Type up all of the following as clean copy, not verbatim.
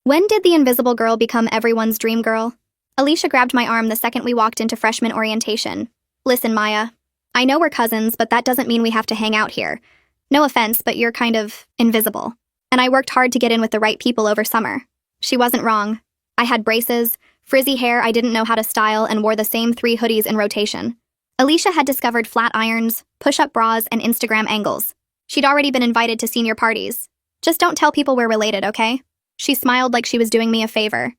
When did the invisible girl become everyone's dream girl? Alicia grabbed my arm the second we walked into freshman orientation. Listen, Maya. I know we're cousins, but that doesn't mean we have to hang out here. No offense, but you're kind of invisible. And I worked hard to get in with the right people over summer. She wasn't wrong. I had braces, frizzy hair I didn't know how to style, and wore the same 3 hoodies in rotation. Alicia had discovered flat irons, push-up bras, and Instagram angles. She'd already been invited to senior parties. Just don't tell people we're related, okay? She smiled like she was doing me a favor.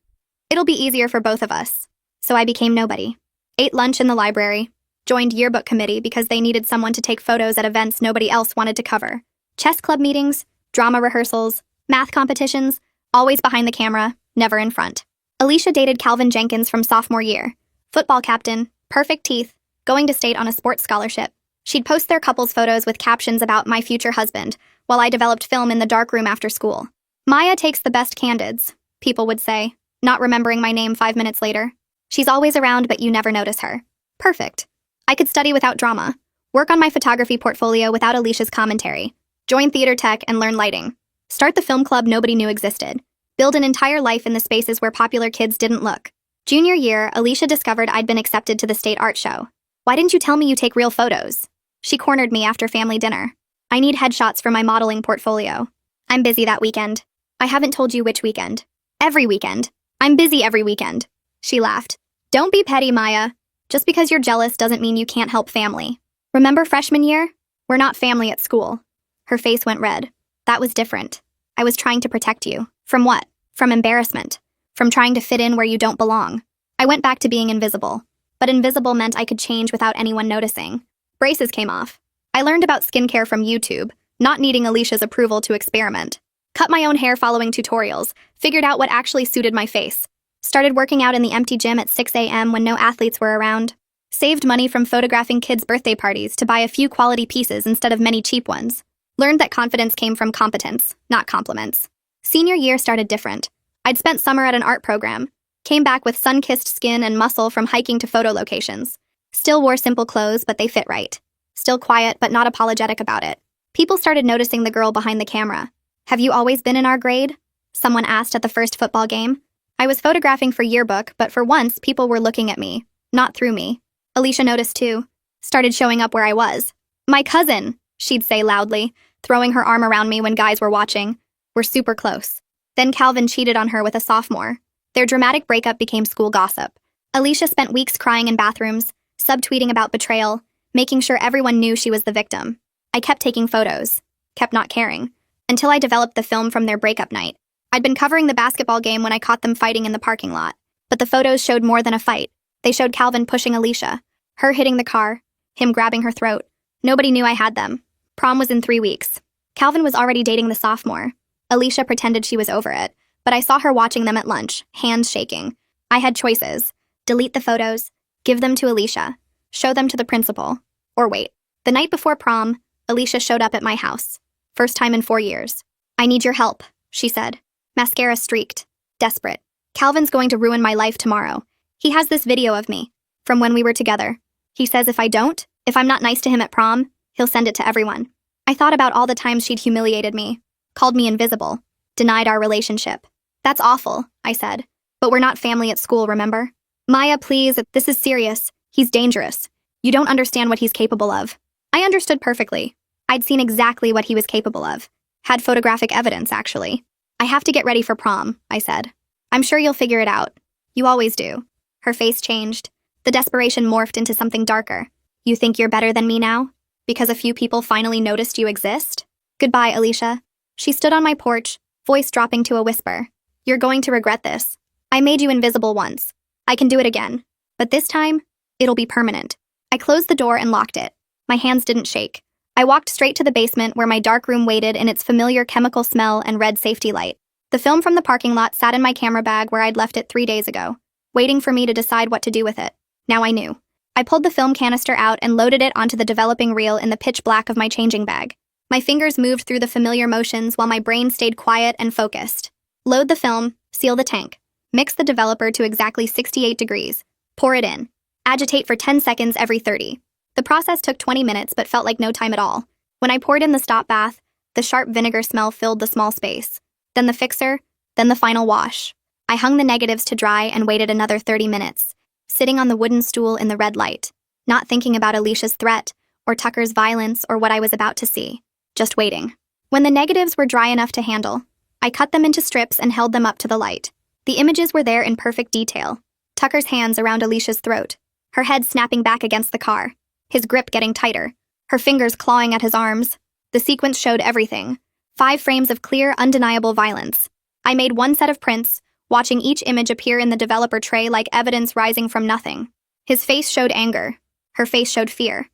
It'll be easier for both of us. So I became nobody. Ate lunch in the library. Joined yearbook committee because they needed someone to take photos at events nobody else wanted to cover. Chess club meetings, drama rehearsals, math competitions, always behind the camera, never in front. Alicia dated Calvin Jenkins from sophomore year. Football captain, perfect teeth, going to state on a sports scholarship. She'd post their couple's photos with captions about my future husband, while I developed film in the dark room after school. Maya takes the best candids, people would say, not remembering my name 5 minutes later. She's always around, but you never notice her. Perfect. I could study without drama, work on my photography portfolio without Alicia's commentary, join theater tech and learn lighting, start the film club nobody knew existed, build an entire life in the spaces where popular kids didn't look. Junior year, Alicia discovered I'd been accepted to the state art show. Why didn't you tell me you take real photos? She cornered me after family dinner. I need headshots for my modeling portfolio. I'm busy that weekend. I haven't told you which weekend. Every weekend. I'm busy every weekend. She laughed. Don't be petty, Maya. Just because you're jealous doesn't mean you can't help family. Remember freshman year? We're not family at school. Her face went red. That was different. I was trying to protect you. From what? From embarrassment. From trying to fit in where you don't belong. I went back to being invisible. But invisible meant I could change without anyone noticing. Braces came off. I learned about skincare from YouTube, not needing Alicia's approval to experiment. Cut my own hair following tutorials, figured out what actually suited my face. Started working out in the empty gym at 6 a.m. when no athletes were around. Saved money from photographing kids' birthday parties to buy a few quality pieces instead of many cheap ones. Learned that confidence came from competence, not compliments. Senior year started different. I'd spent summer at an art program. Came back with sun-kissed skin and muscle from hiking to photo locations. Still wore simple clothes, but they fit right. Still quiet, but not apologetic about it. People started noticing the girl behind the camera. Have you always been in our grade? Someone asked at the first football game. I was photographing for yearbook, but for once, people were looking at me, not through me. Alicia noticed too. Started showing up where I was. My cousin, she'd say loudly, throwing her arm around me when guys were watching. We're super close. Then Calvin cheated on her with a sophomore. Their dramatic breakup became school gossip. Alicia spent weeks crying in bathrooms, subtweeting about betrayal, making sure everyone knew she was the victim. I kept taking photos, kept not caring, until I developed the film from their breakup night. I'd been covering the basketball game when I caught them fighting in the parking lot, but the photos showed more than a fight. They showed Calvin pushing Alicia, her hitting the car, him grabbing her throat. Nobody knew I had them. Prom was in 3 weeks. Calvin was already dating the sophomore. Alicia pretended she was over it, but I saw her watching them at lunch, hands shaking. I had choices. Delete the photos, give them to Alicia, show them to the principal, or wait. The night before prom, Alicia showed up at my house. First time in 4 years. I need your help, she said. Mascara streaked. Desperate. Calvin's going to ruin my life tomorrow. He has this video of me, from when we were together. He says if I'm not nice to him at prom, he'll send it to everyone. I thought about all the times she'd humiliated me, called me invisible, denied our relationship. That's awful, I said. But we're not family at school, remember? Maya, please, this is serious. He's dangerous. You don't understand what he's capable of. I understood perfectly. I'd seen exactly what he was capable of. Had photographic evidence, actually. I have to get ready for prom, I said. I'm sure you'll figure it out. You always do. Her face changed. The desperation morphed into something darker. You think you're better than me now? Because a few people finally noticed you exist? Goodbye, Alicia. She stood on my porch, voice dropping to a whisper. You're going to regret this. I made you invisible once. I can do it again. But this time, it'll be permanent. I closed the door and locked it. My hands didn't shake. I walked straight to the basement where my dark room waited in its familiar chemical smell and red safety light. The film from the parking lot sat in my camera bag where I'd left it 3 days ago, waiting for me to decide what to do with it. Now I knew. I pulled the film canister out and loaded it onto the developing reel in the pitch black of my changing bag. My fingers moved through the familiar motions while my brain stayed quiet and focused. Load the film, seal the tank. Mix the developer to exactly 68 degrees. Pour it in. Agitate for 10 seconds every 30. The process took 20 minutes but felt like no time at all. When I poured in the stop bath, the sharp vinegar smell filled the small space. Then the fixer, Then the final wash. I hung the negatives to dry and waited another 30 minutes, sitting on the wooden stool in the red light, not thinking about Alicia's threat, or Tucker's violence, or what I was about to see. Just waiting. When the negatives were dry enough to handle, I cut them into strips and held them up to the light. The images were there in perfect detail. Tucker's hands around Alicia's throat, her head snapping back against the car, his grip getting tighter, her fingers clawing at his arms. The sequence showed everything. 5 frames of clear, undeniable violence. I made one set of prints, watching each image appear in the developer tray like evidence rising from nothing. His face showed anger. Her face showed fear.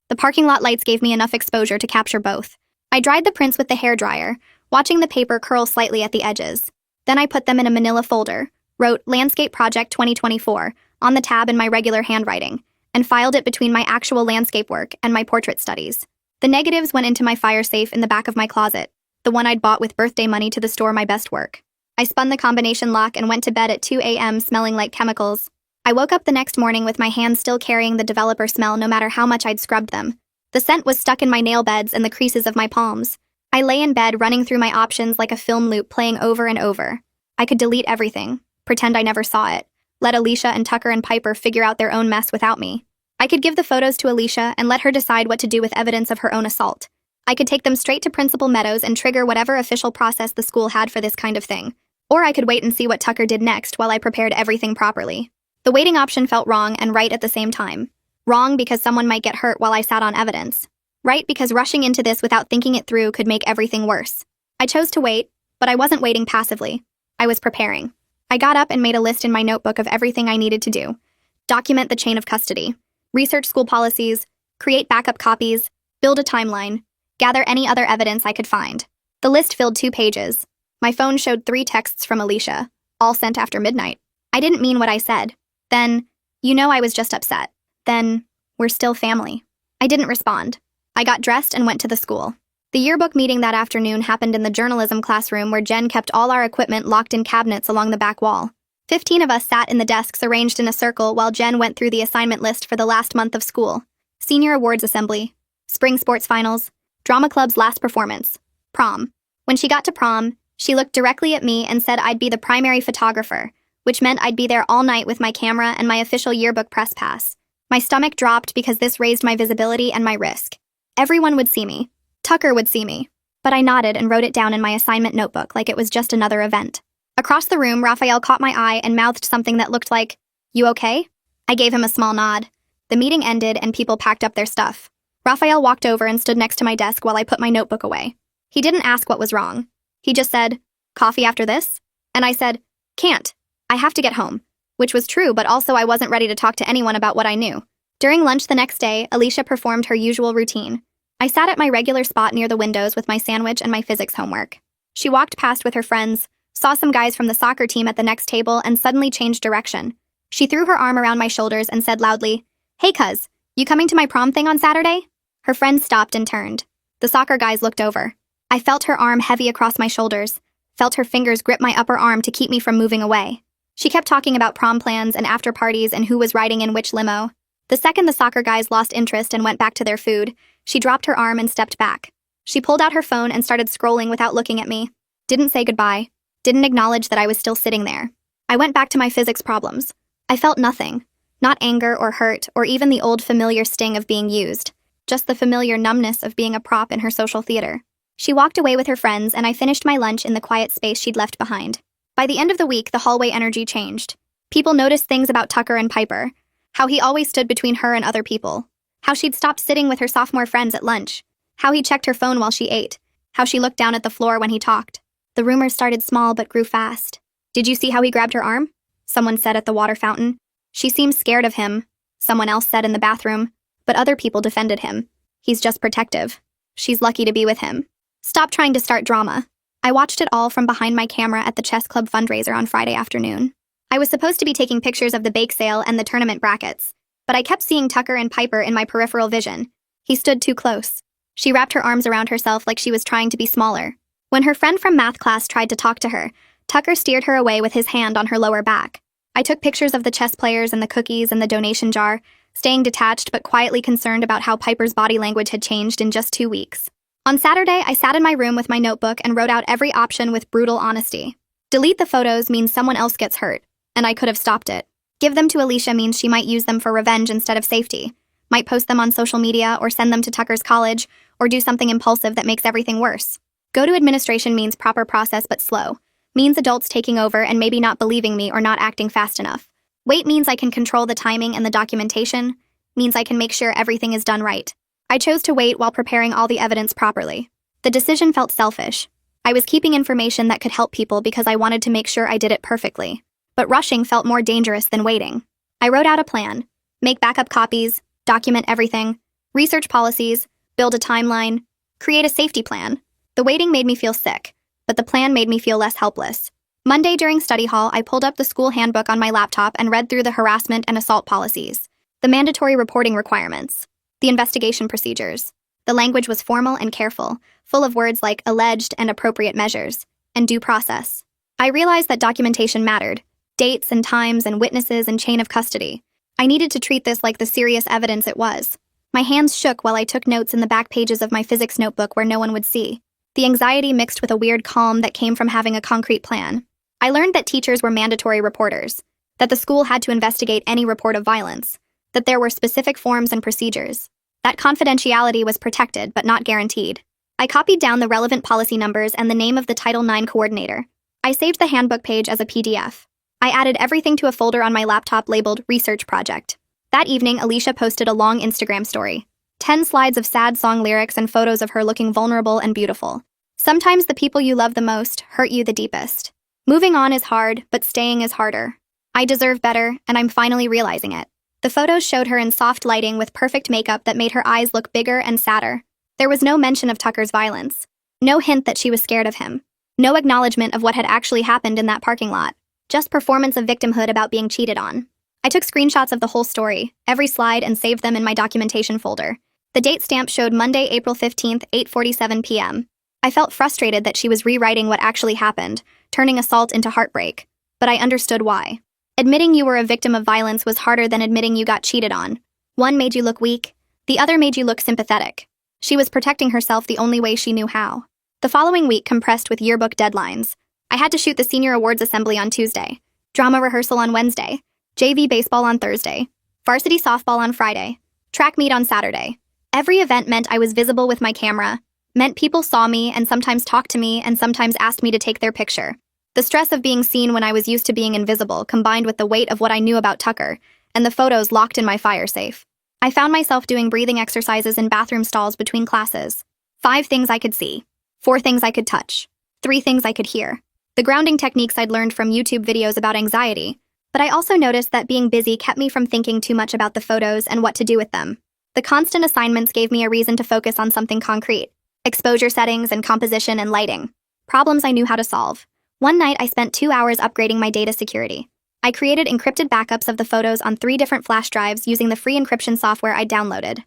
The parking lot lights gave me enough exposure to capture both. I dried the prints with the hairdryer, watching the paper curl slightly at the edges. Then I put them in a manila folder, wrote Landscape Project 2024 on the tab in my regular handwriting, and filed it between my actual landscape work and my portrait studies. The negatives went into my fire safe in the back of my closet, the one I'd bought with birthday money to store my best work. I spun the combination lock and went to bed at 2 a.m. smelling like chemicals. I woke up the next morning with my hands still carrying the developer smell no matter how much I'd scrubbed them. The scent was stuck in my nail beds and the creases of my palms. I lay in bed running through my options like a film loop playing over and over. I could delete everything, pretend I never saw it, let Alicia and Tucker and Piper figure out their own mess without me. I could give the photos to Alicia and let her decide what to do with evidence of her own assault. I could take them straight to Principal Meadows and trigger whatever official process the school had for this kind of thing. Or I could wait and see what Tucker did next while I prepared everything properly. The waiting option felt wrong and right at the same time. Wrong because someone might get hurt while I sat on evidence. Right because rushing into this without thinking it through could make everything worse. I chose to wait, but I wasn't waiting passively. I was preparing. I got up and made a list in my notebook of everything I needed to do. Document the chain of custody. Research school policies. Create backup copies. Build a timeline. Gather any other evidence I could find. The list filled 2 pages. My phone showed 3 texts from Alicia, all sent after midnight. I didn't mean what I said. Then, I was just upset. Then, we're still family. I didn't respond. I got dressed and went to the school. The yearbook meeting that afternoon happened in the journalism classroom where Jen kept all our equipment locked in cabinets along the back wall. 15 of us sat in the desks arranged in a circle while Jen went through the assignment list for the last month of school. Senior awards assembly, spring sports finals, drama club's last performance, prom. When she got to prom, she looked directly at me and said I'd be the primary photographer, which meant I'd be there all night with my camera and my official yearbook press pass. My stomach dropped because this raised my visibility and my risk. Everyone would see me. Tucker would see me. But I nodded and wrote it down in my assignment notebook like it was just another event. Across the room, Raphael caught my eye and mouthed something that looked like, "You okay?" I gave him a small nod. The meeting ended and people packed up their stuff. Raphael walked over and stood next to my desk while I put my notebook away. He didn't ask what was wrong. He just said, "Coffee after this?" And I said, "Can't. I have to get home." Which was true, but also I wasn't ready to talk to anyone about what I knew. During lunch the next day, Alicia performed her usual routine. I sat at my regular spot near the windows with my sandwich and my physics homework. She walked past with her friends, saw some guys from the soccer team at the next table, and suddenly changed direction. She threw her arm around my shoulders and said loudly, "Hey cuz, you coming to my prom thing on Saturday?" Her friends stopped and turned. The soccer guys looked over. I felt her arm heavy across my shoulders, felt her fingers grip my upper arm to keep me from moving away. She kept talking about prom plans and after parties and who was riding in which limo. The second the soccer guys lost interest and went back to their food, she dropped her arm and stepped back. She pulled out her phone and started scrolling without looking at me. Didn't say goodbye. Didn't acknowledge that I was still sitting there. I went back to my physics problems. I felt nothing. Not anger or hurt or even the old familiar sting of being used. Just the familiar numbness of being a prop in her social theater. She walked away with her friends and I finished my lunch in the quiet space she'd left behind. By the end of the week, the hallway energy changed. People noticed things about Tucker and Piper. How he always stood between her and other people. How she'd stopped sitting with her sophomore friends at lunch. How he checked her phone while she ate. How she looked down at the floor when he talked. The rumors started small but grew fast. "Did you see how he grabbed her arm?" Someone said at the water fountain. "She seems scared of him," someone else said in the bathroom. But other people defended him. "He's just protective. She's lucky to be with him." Stop trying to start drama. I watched it all from behind my camera at the chess club fundraiser on Friday afternoon. I was supposed to be taking pictures of the bake sale and the tournament brackets, but I kept seeing Tucker and Piper in my peripheral vision. He stood too close. She wrapped her arms around herself like she was trying to be smaller. When her friend from math class tried to talk to her, Tucker steered her away with his hand on her lower back. I took pictures of the chess players and the cookies and the donation jar, staying detached but quietly concerned about how Piper's body language had changed in just 2 weeks. On Saturday, I sat in my room with my notebook and wrote out every option with brutal honesty. Delete the photos means someone else gets hurt, and I could have stopped it. Give them to Alicia means she might use them for revenge instead of safety, might post them on social media or send them to Tucker's college, or do something impulsive that makes everything worse. Go to administration means proper process but slow, means adults taking over and maybe not believing me or not acting fast enough. Wait means I can control the timing and the documentation, means I can make sure everything is done right. I chose to wait while preparing all the evidence properly. The decision felt selfish. I was keeping information that could help people because I wanted to make sure I did it perfectly. But rushing felt more dangerous than waiting. I wrote out a plan. Make backup copies, document everything, research policies, build a timeline, create a safety plan. The waiting made me feel sick, but the plan made me feel less helpless. Monday during study hall, I pulled up the school handbook on my laptop and read through the harassment and assault policies, the mandatory reporting requirements, the investigation procedures. The language was formal and careful, full of words like alleged and appropriate measures, and due process. I realized that documentation mattered, dates and times and witnesses and chain of custody. I needed to treat this like the serious evidence it was. My hands shook while I took notes in the back pages of my physics notebook where no one would see. The anxiety mixed with a weird calm that came from having a concrete plan. I learned that teachers were mandatory reporters, that the school had to investigate any report of violence, that there were specific forms and procedures, that confidentiality was protected but not guaranteed. I copied down the relevant policy numbers and the name of the Title IX coordinator. I saved the handbook page as a PDF. I added everything to a folder on my laptop labeled Research Project. That evening, Alicia posted a long Instagram story. 10 slides of sad song lyrics and photos of her looking vulnerable and beautiful. Sometimes the people you love the most hurt you the deepest. Moving on is hard, but staying is harder. I deserve better, and I'm finally realizing it. The photos showed her in soft lighting with perfect makeup that made her eyes look bigger and sadder. There was no mention of Tucker's violence. No hint that she was scared of him. No acknowledgement of what had actually happened in that parking lot. Just performance of victimhood about being cheated on. I took screenshots of the whole story, every slide, and saved them in my documentation folder. The date stamp showed Monday, April 15th, 8:47 p.m. I felt frustrated that she was rewriting what actually happened, turning assault into heartbreak. But I understood why. Admitting you were a victim of violence was harder than admitting you got cheated on. One made you look weak, the other made you look sympathetic. She was protecting herself the only way she knew how. The following week compressed with yearbook deadlines. I had to shoot the senior awards assembly on Tuesday, drama rehearsal on Wednesday, JV baseball on Thursday, varsity softball on Friday, track meet on Saturday. Every event meant I was visible with my camera, meant people saw me and sometimes talked to me and sometimes asked me to take their picture. The stress of being seen when I was used to being invisible combined with the weight of what I knew about Tucker and the photos locked in my fire safe. I found myself doing breathing exercises in bathroom stalls between classes. 5 things I could see. 4 things I could touch. 3 things I could hear. The grounding techniques I'd learned from YouTube videos about anxiety, but I also noticed that being busy kept me from thinking too much about the photos and what to do with them. The constant assignments gave me a reason to focus on something concrete. Exposure settings and composition and lighting. Problems I knew how to solve. One night I spent 2 hours upgrading my data security. I created encrypted backups of the photos on 3 different flash drives using the free encryption software I downloaded.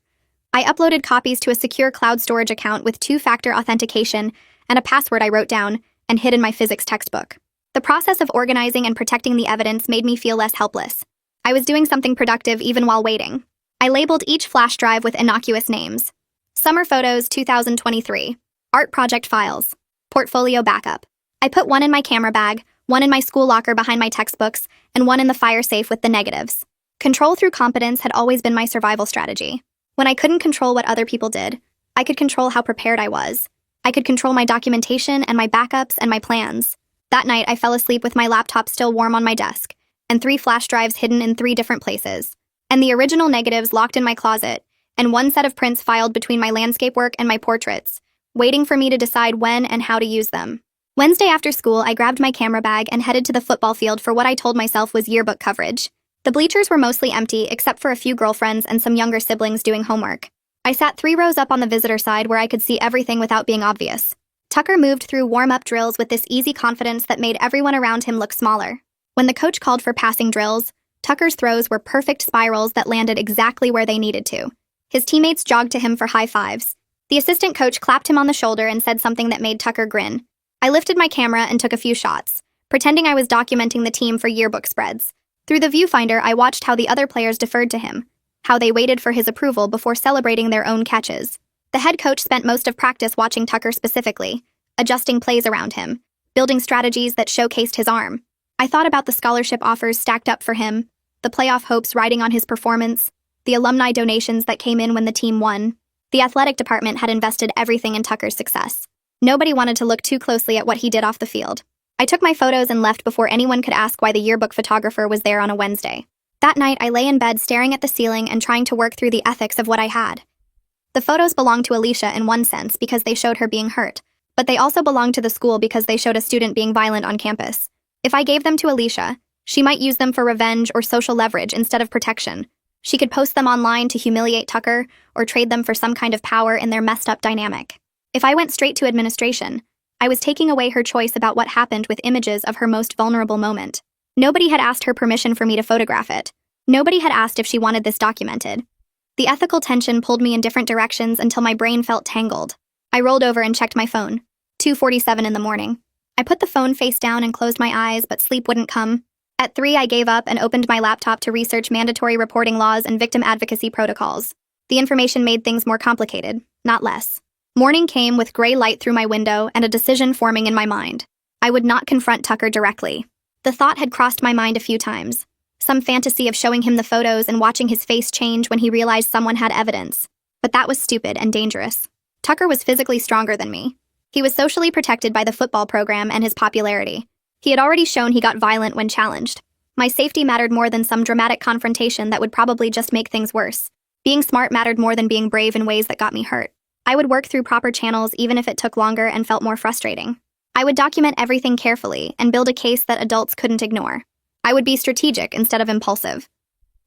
I uploaded copies to a secure cloud storage account with 2-factor authentication and a password I wrote down and hid in my physics textbook. The process of organizing and protecting the evidence made me feel less helpless. I was doing something productive even while waiting. I labeled each flash drive with innocuous names. Summer Photos 2023. Art Project Files. Portfolio Backup. I put one in my camera bag, one in my school locker behind my textbooks, and one in the fire safe with the negatives. Control through competence had always been my survival strategy. When I couldn't control what other people did, I could control how prepared I was. I could control my documentation and my backups and my plans. That night, I fell asleep with my laptop still warm on my desk, and 3 flash drives hidden in 3 different places, and the original negatives locked in my closet, and 1 set of prints filed between my landscape work and my portraits, waiting for me to decide when and how to use them. Wednesday after school, I grabbed my camera bag and headed to the football field for what I told myself was yearbook coverage. The bleachers were mostly empty except for a few girlfriends and some younger siblings doing homework. I sat 3 rows up on the visitor side where I could see everything without being obvious. Tucker moved through warm-up drills with this easy confidence that made everyone around him look smaller. When the coach called for passing drills, Tucker's throws were perfect spirals that landed exactly where they needed to. His teammates jogged to him for high fives. The assistant coach clapped him on the shoulder and said something that made Tucker grin. I lifted my camera and took a few shots, pretending I was documenting the team for yearbook spreads. Through the viewfinder, I watched how the other players deferred to him, how they waited for his approval before celebrating their own catches. The head coach spent most of practice watching Tucker specifically, adjusting plays around him, building strategies that showcased his arm. I thought about the scholarship offers stacked up for him, the playoff hopes riding on his performance, the alumni donations that came in when the team won. The athletic department had invested everything in Tucker's success. Nobody wanted to look too closely at what he did off the field. I took my photos and left before anyone could ask why the yearbook photographer was there on a Wednesday. That night, I lay in bed staring at the ceiling and trying to work through the ethics of what I had. The photos belonged to Alicia in one sense because they showed her being hurt, but they also belonged to the school because they showed a student being violent on campus. If I gave them to Alicia, she might use them for revenge or social leverage instead of protection. She could post them online to humiliate Tucker or trade them for some kind of power in their messed up dynamic. If I went straight to administration, I was taking away her choice about what happened with images of her most vulnerable moment. Nobody had asked her permission for me to photograph it. Nobody had asked if she wanted this documented. The ethical tension pulled me in different directions until my brain felt tangled. I rolled over and checked my phone. 2:47 in the morning. I put the phone face down and closed my eyes, but sleep wouldn't come. At 3, I gave up and opened my laptop to research mandatory reporting laws and victim advocacy protocols. The information made things more complicated, not less. Morning came with gray light through my window and a decision forming in my mind. I would not confront Tucker directly. The thought had crossed my mind a few times. Some fantasy of showing him the photos and watching his face change when he realized someone had evidence. But that was stupid and dangerous. Tucker was physically stronger than me. He was socially protected by the football program and his popularity. He had already shown he got violent when challenged. My safety mattered more than some dramatic confrontation that would probably just make things worse. Being smart mattered more than being brave in ways that got me hurt. I would work through proper channels even if it took longer and felt more frustrating. I would document everything carefully and build a case that adults couldn't ignore. I would be strategic instead of impulsive.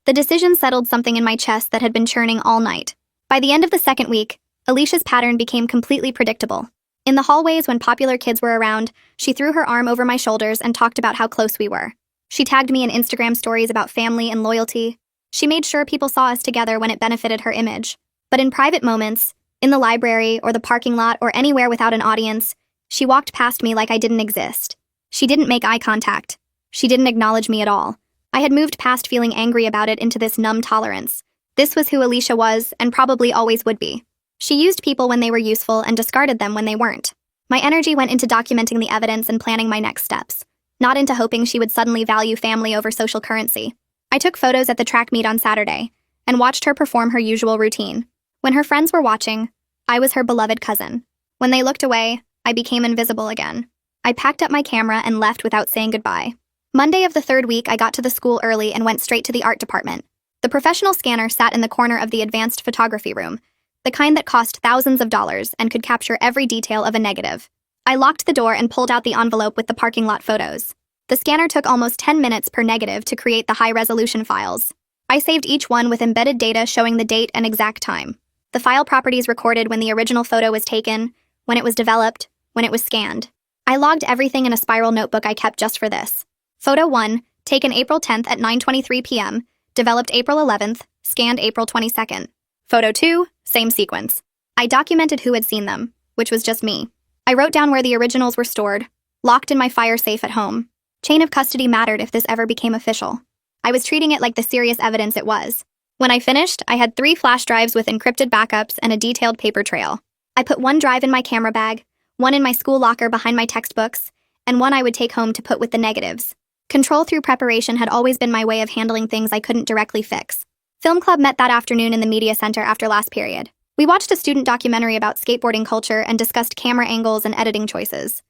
The decision settled something in my chest that had been churning all night. By the end of the second week, Alicia's pattern became completely predictable. In the hallways when popular kids were around, she threw her arm over my shoulders and talked about how close we were. She tagged me in Instagram stories about family and loyalty. She made sure people saw us together when it benefited her image. But in private moments, in the library or the parking lot or anywhere without an audience, she walked past me like I didn't exist. She didn't make eye contact. She didn't acknowledge me at all. I had moved past feeling angry about it into this numb tolerance. This was who Alicia was and probably always would be. She used people when they were useful and discarded them when they weren't. My energy went into documenting the evidence and planning my next steps, not into hoping she would suddenly value family over social currency. I took photos at the track meet on Saturday and watched her perform her usual routine. When her friends were watching, I was her beloved cousin. When they looked away, I became invisible again. I packed up my camera and left without saying goodbye. Monday of the third week, I got to the school early and went straight to the art department. The professional scanner sat in the corner of the advanced photography room, the kind that cost thousands of dollars and could capture every detail of a negative. I locked the door and pulled out the envelope with the parking lot photos. The scanner took almost 10 minutes per negative to create the high-resolution files. I saved each one with embedded data showing the date and exact time. The file properties recorded when the original photo was taken, when it was developed, when it was scanned. I logged everything in a spiral notebook I kept just for this. Photo 1, taken April 10th at 9:23 p.m., developed April 11th, scanned April 22nd. Photo 2, same sequence. I documented who had seen them, which was just me. I wrote down where the originals were stored, locked in my fire safe at home. Chain of custody mattered if this ever became official. I was treating it like the serious evidence it was. When I finished, I had 3 flash drives with encrypted backups and a detailed paper trail. I put 1 drive in my camera bag, 1 in my school locker behind my textbooks, and 1 I would take home to put with the negatives. Control through preparation had always been my way of handling things I couldn't directly fix. Film club met that afternoon in the media center after last period. We watched a student documentary about skateboarding culture and discussed camera angles and editing choices.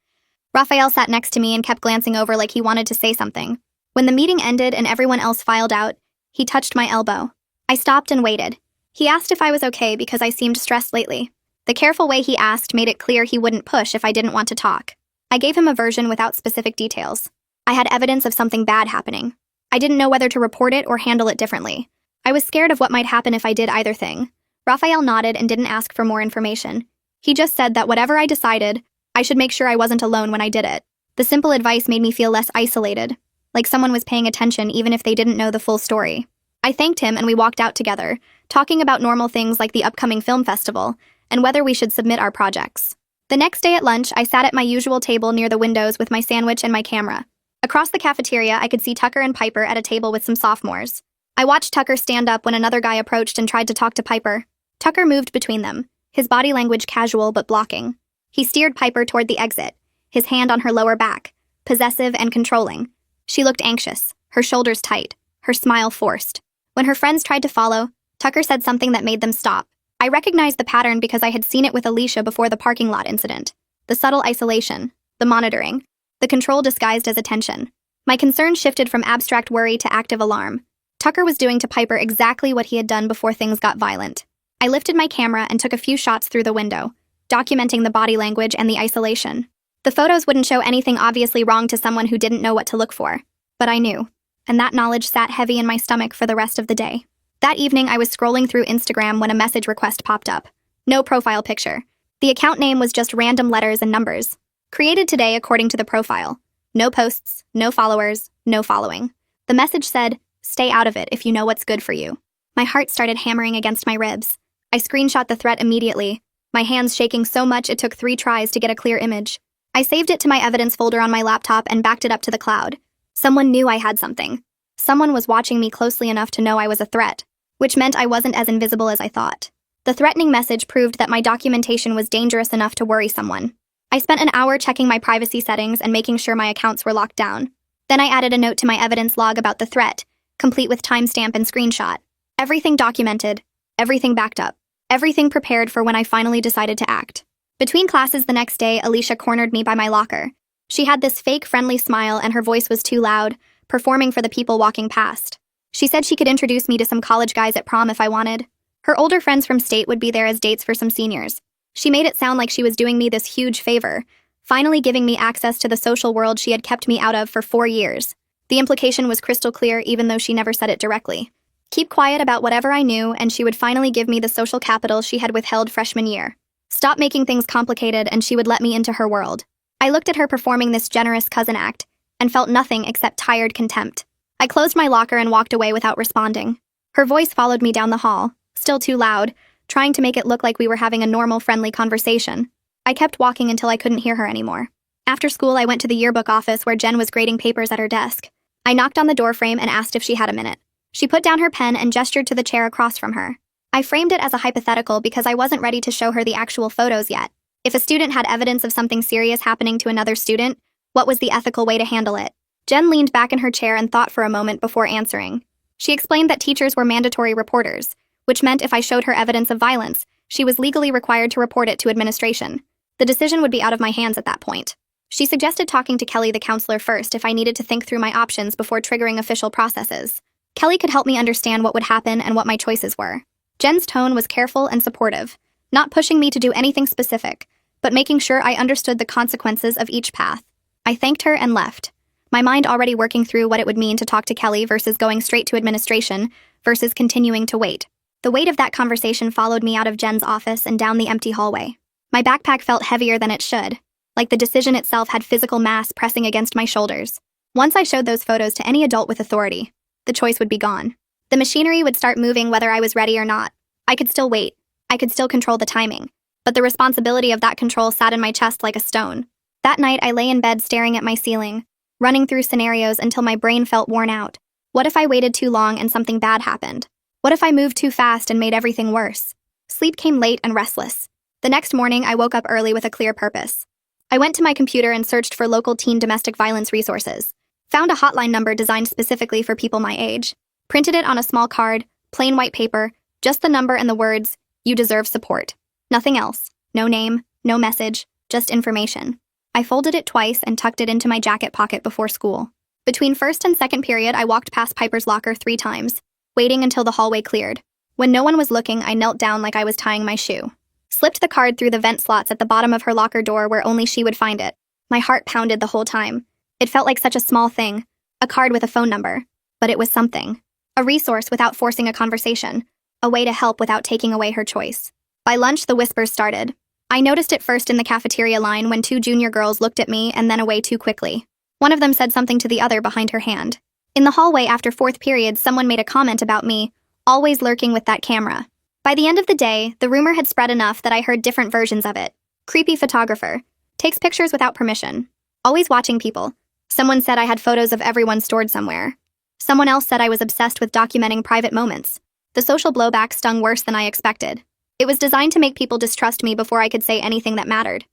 Raphael sat next to me and kept glancing over like he wanted to say something. When the meeting ended and everyone else filed out, he touched my elbow. I stopped and waited. He asked if I was okay because I seemed stressed lately. The careful way he asked made it clear he wouldn't push if I didn't want to talk. I gave him a version without specific details. I had evidence of something bad happening. I didn't know whether to report it or handle it differently. I was scared of what might happen if I did either thing. Raphael nodded and didn't ask for more information. He just said that whatever I decided, I should make sure I wasn't alone when I did it. The simple advice made me feel less isolated, like someone was paying attention even if they didn't know the full story. I thanked him and we walked out together, talking about normal things like the upcoming film festival and whether we should submit our projects. The next day at lunch, I sat at my usual table near the windows with my sandwich and my camera. Across the cafeteria, I could see Tucker and Piper at a table with some sophomores. I watched Tucker stand up when another guy approached and tried to talk to Piper. Tucker moved between them, his body language casual but blocking. He steered Piper toward the exit, his hand on her lower back, possessive and controlling. She looked anxious, her shoulders tight, her smile forced. When her friends tried to follow, Tucker said something that made them stop. I recognized the pattern because I had seen it with Alicia before the parking lot incident. The subtle isolation, the monitoring, the control disguised as attention. My concern shifted from abstract worry to active alarm. Tucker was doing to Piper exactly what he had done before things got violent. I lifted my camera and took a few shots through the window, documenting the body language and the isolation. The photos wouldn't show anything obviously wrong to someone who didn't know what to look for. But I knew, and that knowledge sat heavy in my stomach for the rest of the day. That evening, I was scrolling through Instagram when a message request popped up. No profile picture. The account name was just random letters and numbers. Created today according to the profile. No posts, no followers, no following. The message said, "Stay out of it if you know what's good for you." My heart started hammering against my ribs. I screenshot the threat immediately, my hands shaking so much it took 3 tries to get a clear image. I saved it to my evidence folder on my laptop and backed it up to the cloud. Someone knew I had something. Someone was watching me closely enough to know I was a threat, which meant I wasn't as invisible as I thought. The threatening message proved that my documentation was dangerous enough to worry someone. I spent an hour checking my privacy settings and making sure my accounts were locked down. Then I added a note to my evidence log about the threat, complete with timestamp and screenshot. Everything documented, everything backed up, everything prepared for when I finally decided to act. Between classes the next day, Alicia cornered me by my locker. She had this fake friendly smile and her voice was too loud, performing for the people walking past. She said she could introduce me to some college guys at prom if I wanted. Her older friends from state would be there as dates for some seniors. She made it sound like she was doing me this huge favor, finally giving me access to the social world she had kept me out of for 4 years. The implication was crystal clear even though she never said it directly. Keep quiet about whatever I knew and she would finally give me the social capital she had withheld freshman year. Stop making things complicated and she would let me into her world. I looked at her performing this generous cousin act and felt nothing except tired contempt. I closed my locker and walked away without responding. Her voice followed me down the hall, still too loud, trying to make it look like we were having a normal, friendly conversation. I kept walking until I couldn't hear her anymore. After school, I went to the yearbook office where Jen was grading papers at her desk. I knocked on the doorframe and asked if she had a minute. She put down her pen and gestured to the chair across from her. I framed it as a hypothetical because I wasn't ready to show her the actual photos yet. If a student had evidence of something serious happening to another student, what was the ethical way to handle it? Jen leaned back in her chair and thought for a moment before answering. She explained that teachers were mandatory reporters, which meant if I showed her evidence of violence, she was legally required to report it to administration. The decision would be out of my hands at that point. She suggested talking to Kelly, the counselor, first if I needed to think through my options before triggering official processes. Kelly could help me understand what would happen and what my choices were. Jen's tone was careful and supportive, not pushing me to do anything specific, but making sure I understood the consequences of each path. I thanked her and left, my mind already working through what it would mean to talk to Kelly versus going straight to administration versus continuing to wait. The weight of that conversation followed me out of Jen's office and down the empty hallway. My backpack felt heavier than it should, like the decision itself had physical mass pressing against my shoulders. Once I showed those photos to any adult with authority, the choice would be gone. The machinery would start moving whether I was ready or not. I could still wait. I could still control the timing. But the responsibility of that control sat in my chest like a stone. That night, I lay in bed staring at my ceiling, running through scenarios until my brain felt worn out. What if I waited too long and something bad happened? What if I moved too fast and made everything worse? Sleep came late and restless. The next morning, I woke up early with a clear purpose. I went to my computer and searched for local teen domestic violence resources. Found a hotline number designed specifically for people my age. Printed it on a small card, plain white paper, just the number and the words, "You deserve support." Nothing else. No name, no message, just information. I folded it twice and tucked it into my jacket pocket before school. Between first and second period, I walked past Piper's locker 3 times, waiting until the hallway cleared. When no one was looking, I knelt down like I was tying my shoe. Slipped the card through the vent slots at the bottom of her locker door where only she would find it. My heart pounded the whole time. It felt like such a small thing, a card with a phone number. But it was something. A resource without forcing a conversation. A way to help without taking away her choice. By lunch, the whispers started. I noticed it first in the cafeteria line when 2 junior girls looked at me and then away too quickly. One of them said something to the other behind her hand. In the hallway after 4th period, someone made a comment about me, always lurking with that camera. By the end of the day, the rumor had spread enough that I heard different versions of it. Creepy photographer. Takes pictures without permission. Always watching people. Someone said I had photos of everyone stored somewhere. Someone else said I was obsessed with documenting private moments. The social blowback stung worse than I expected. It was designed to make people distrust me before I could say anything that mattered.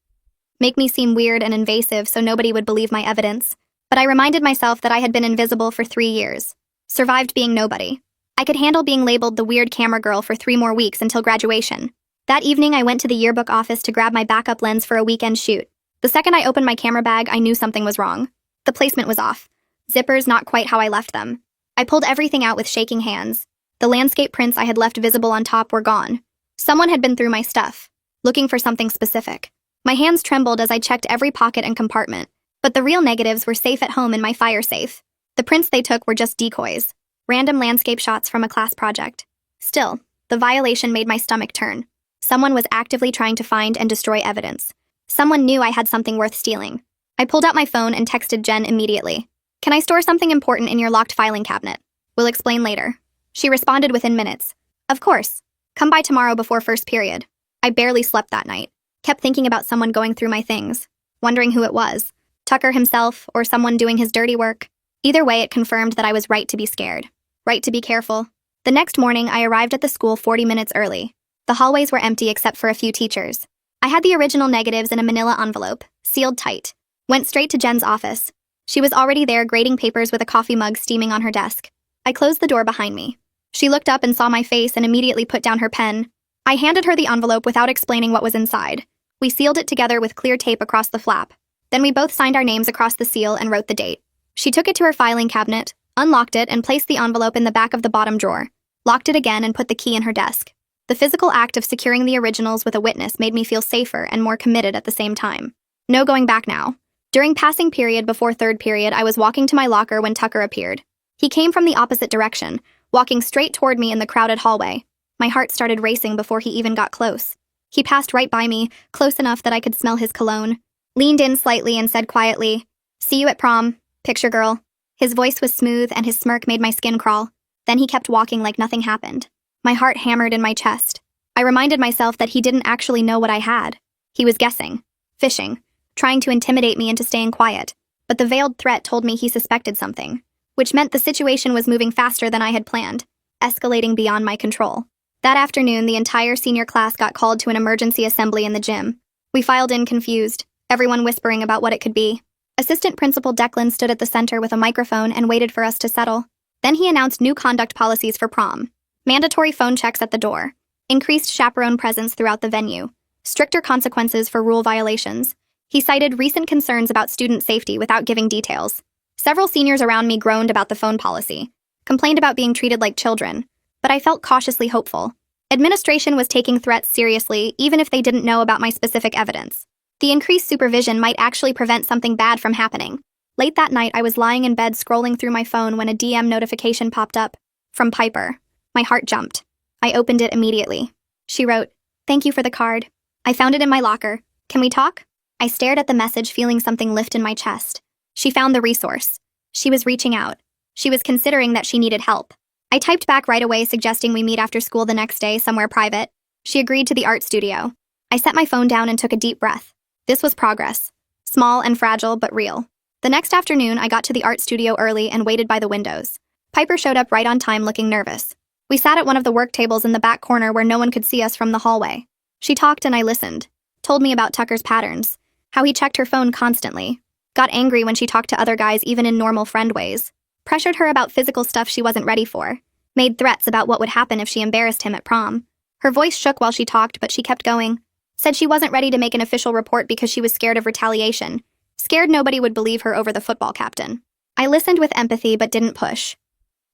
make me seem weird and invasive so nobody would believe my evidence. But I reminded myself that I had been invisible for 3 years. Survived being nobody. I could handle being labeled the weird camera girl for 3 more weeks until graduation. That evening, I went to the yearbook office to grab my backup lens for a weekend shoot. The second I opened my camera bag, I knew something was wrong. The placement was off. Zippers not quite how I left them. I pulled everything out with shaking hands. The landscape prints I had left visible on top were gone. Someone had been through my stuff, looking for something specific. My hands trembled as I checked every pocket and compartment, but the real negatives were safe at home in my fire safe. The prints they took were just decoys, random landscape shots from a class project. Still, the violation made my stomach turn. Someone was actively trying to find and destroy evidence. Someone knew I had something worth stealing. I pulled out my phone and texted Jen immediately. "Can I store something important in your locked filing cabinet? We'll explain later." She responded within minutes. "Of course. Come by tomorrow before first period." I barely slept that night. Kept thinking about someone going through my things, wondering who it was. Tucker himself or someone doing his dirty work. Either way, it confirmed that I was right to be scared. Right to be careful. The next morning, I arrived at the school 40 minutes early. The hallways were empty except for a few teachers. I had the original negatives in a manila envelope, sealed tight. Went straight to Jen's office. She was already there grading papers with a coffee mug steaming on her desk. I closed the door behind me. She looked up and saw my face and immediately put down her pen. I handed her the envelope without explaining what was inside. We sealed it together with clear tape across the flap. Then we both signed our names across the seal and wrote the date. She took it to her filing cabinet, unlocked it, and placed the envelope in the back of the bottom drawer, locked it again, and put the key in her desk. The physical act of securing the originals with a witness made me feel safer and more committed at the same time. No going back now. During passing period before third period, I was walking to my locker when Tucker appeared. He came from the opposite direction, walking straight toward me in the crowded hallway. My heart started racing before he even got close. He passed right by me, close enough that I could smell his cologne, leaned in slightly and said quietly, "See you at prom, picture girl." His voice was smooth and his smirk made my skin crawl. Then he kept walking like nothing happened. My heart hammered in my chest. I reminded myself that he didn't actually know what I had. He was guessing, fishing, trying to intimidate me into staying quiet. But the veiled threat told me he suspected something, which meant the situation was moving faster than I had planned, escalating beyond my control. That afternoon, the entire senior class got called to an emergency assembly in the gym. We filed in confused, everyone whispering about what it could be. Assistant Principal Declan stood at the center with a microphone and waited for us to settle. Then he announced new conduct policies for prom. Mandatory phone checks at the door. Increased chaperone presence throughout the venue. Stricter consequences for rule violations. He cited recent concerns about student safety without giving details. Several seniors around me groaned about the phone policy, complained about being treated like children, but I felt cautiously hopeful. Administration was taking threats seriously, even if they didn't know about my specific evidence. The increased supervision might actually prevent something bad from happening. Late that night, I was lying in bed scrolling through my phone when a DM notification popped up. From Piper. My heart jumped. I opened it immediately. She wrote, "Thank you for the card. I found it in my locker. Can we talk?" I stared at the message, feeling something lift in my chest. She found the resource. She was reaching out. She was considering that she needed help. I typed back right away, suggesting we meet after school the next day somewhere private. She agreed to the art studio. I set my phone down and took a deep breath. This was progress. Small and fragile, but real. The next afternoon, I got to the art studio early and waited by the windows. Piper showed up right on time, looking nervous. We sat at one of the work tables in the back corner where no one could see us from the hallway. She talked and I listened. Told me about Tucker's patterns. How he checked her phone constantly. Got angry when she talked to other guys even in normal friend ways. Pressured her about physical stuff she wasn't ready for. Made threats about what would happen if she embarrassed him at prom. Her voice shook while she talked, but she kept going. Said she wasn't ready to make an official report because she was scared of retaliation. Scared nobody would believe her over the football captain. I listened with empathy but didn't push.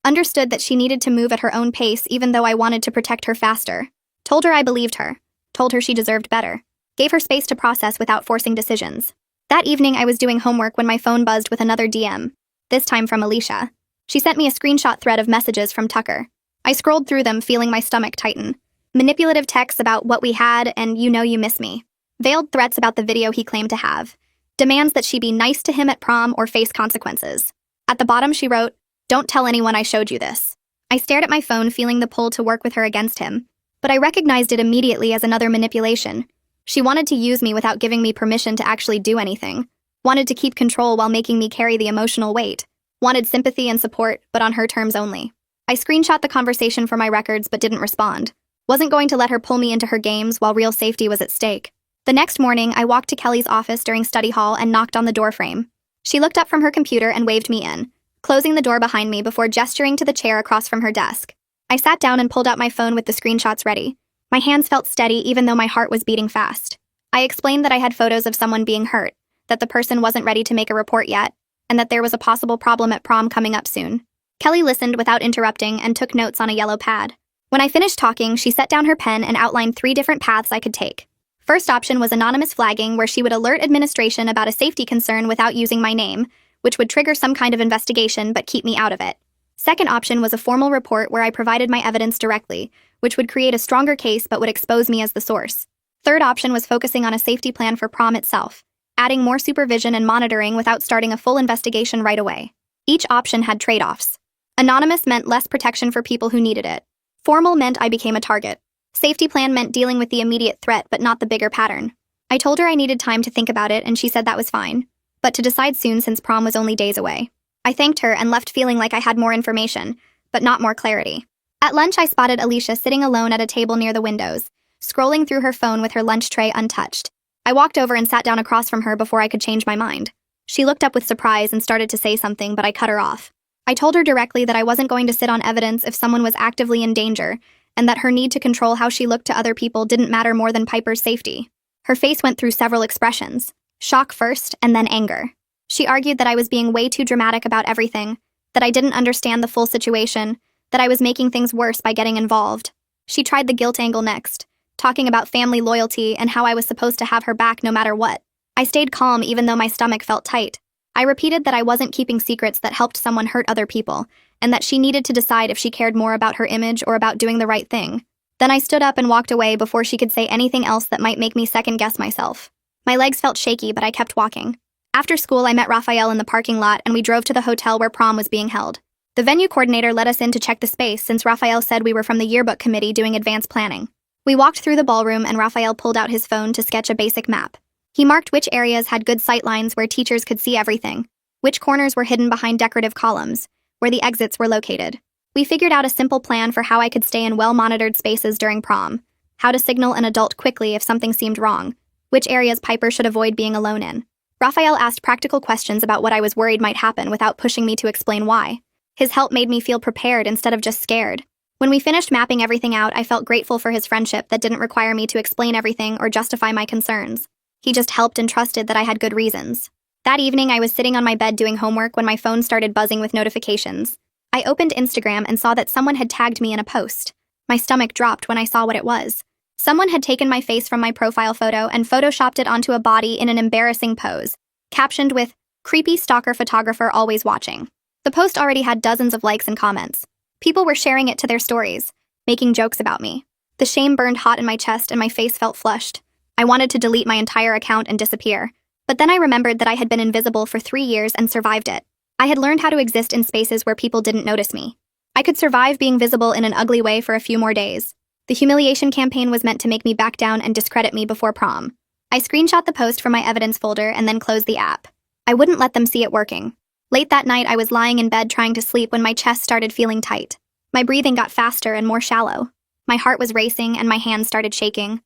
Understood that she needed to move at her own pace even though I wanted to protect her faster. Told her I believed her. Told her she deserved better. Gave her space to process without forcing decisions. That evening I was doing homework when my phone buzzed with another DM. This time from Alicia. She sent me a screenshot thread of messages from Tucker. I scrolled through them, feeling my stomach tighten. Manipulative texts about what we had and you know you miss me. Veiled threats about the video he claimed to have. Demands that she be nice to him at prom or face consequences. At the bottom she wrote, "Don't tell anyone I showed you this." I stared at my phone, feeling the pull to work with her against him. But I recognized it immediately as another manipulation. She wanted to use me without giving me permission to actually do anything. Wanted to keep control while making me carry the emotional weight. Wanted sympathy and support, but on her terms only. I screenshot the conversation for my records but didn't respond. Wasn't going to let her pull me into her games while real safety was at stake. The next morning, I walked to Kelly's office during study hall and knocked on the doorframe. She looked up from her computer and waved me in, closing the door behind me before gesturing to the chair across from her desk. I sat down and pulled out my phone with the screenshots ready. My hands felt steady even though my heart was beating fast. I explained that I had photos of someone being hurt, that the person wasn't ready to make a report yet, and that there was a possible problem at prom coming up soon. Kelly listened without interrupting and took notes on a yellow pad. When I finished talking, she set down her pen and outlined 3 different paths I could take. First option was anonymous flagging, where she would alert administration about a safety concern without using my name, which would trigger some kind of investigation but keep me out of it. Second option was a formal report where I provided my evidence directly, which would create a stronger case but would expose me as the source. Third option was focusing on a safety plan for prom itself, adding more supervision and monitoring without starting a full investigation right away. Each option had trade-offs. Anonymous meant less protection for people who needed it. Formal meant I became a target. Safety plan meant dealing with the immediate threat but not the bigger pattern. I told her I needed time to think about it and she said that was fine, but to decide soon since prom was only days away. I thanked her and left feeling like I had more information, but not more clarity. At lunch, I spotted Alicia sitting alone at a table near the windows, scrolling through her phone with her lunch tray untouched. I walked over and sat down across from her before I could change my mind. She looked up with surprise and started to say something, but I cut her off. I told her directly that I wasn't going to sit on evidence if someone was actively in danger, and that her need to control how she looked to other people didn't matter more than Piper's safety. Her face went through several expressions, shock first and then anger. She argued that I was being way too dramatic about everything, that I didn't understand the full situation, that I was making things worse by getting involved. She tried the guilt angle next, talking about family loyalty and how I was supposed to have her back no matter what. I stayed calm even though my stomach felt tight. I repeated that I wasn't keeping secrets that helped someone hurt other people, and that she needed to decide if she cared more about her image or about doing the right thing. Then I stood up and walked away before she could say anything else that might make me second-guess myself. My legs felt shaky, but I kept walking. After school, I met Raphael in the parking lot and we drove to the hotel where prom was being held. The venue coordinator let us in to check the space since Raphael said we were from the yearbook committee doing advanced planning. We walked through the ballroom and Raphael pulled out his phone to sketch a basic map. He marked which areas had good sight lines where teachers could see everything, which corners were hidden behind decorative columns, where the exits were located. We figured out a simple plan for how I could stay in well-monitored spaces during prom, how to signal an adult quickly if something seemed wrong, which areas Piper should avoid being alone in. Raphael asked practical questions about what I was worried might happen without pushing me to explain why. His help made me feel prepared instead of just scared. When we finished mapping everything out, I felt grateful for his friendship that didn't require me to explain everything or justify my concerns. He just helped and trusted that I had good reasons. That evening, I was sitting on my bed doing homework when my phone started buzzing with notifications. I opened Instagram and saw that someone had tagged me in a post. My stomach dropped when I saw what it was. Someone had taken my face from my profile photo and photoshopped it onto a body in an embarrassing pose, captioned with, "Creepy stalker photographer always watching." The post already had dozens of likes and comments. People were sharing it to their stories, making jokes about me. The shame burned hot in my chest and my face felt flushed. I wanted to delete my entire account and disappear. But then I remembered that I had been invisible for 3 years and survived it. I had learned how to exist in spaces where people didn't notice me. I could survive being visible in an ugly way for a few more days. The humiliation campaign was meant to make me back down and discredit me before prom. I screenshot the post from my evidence folder and then closed the app. I wouldn't let them see it working. Late that night, I was lying in bed trying to sleep when my chest started feeling tight. My breathing got faster and more shallow. My heart was racing and my hands started shaking.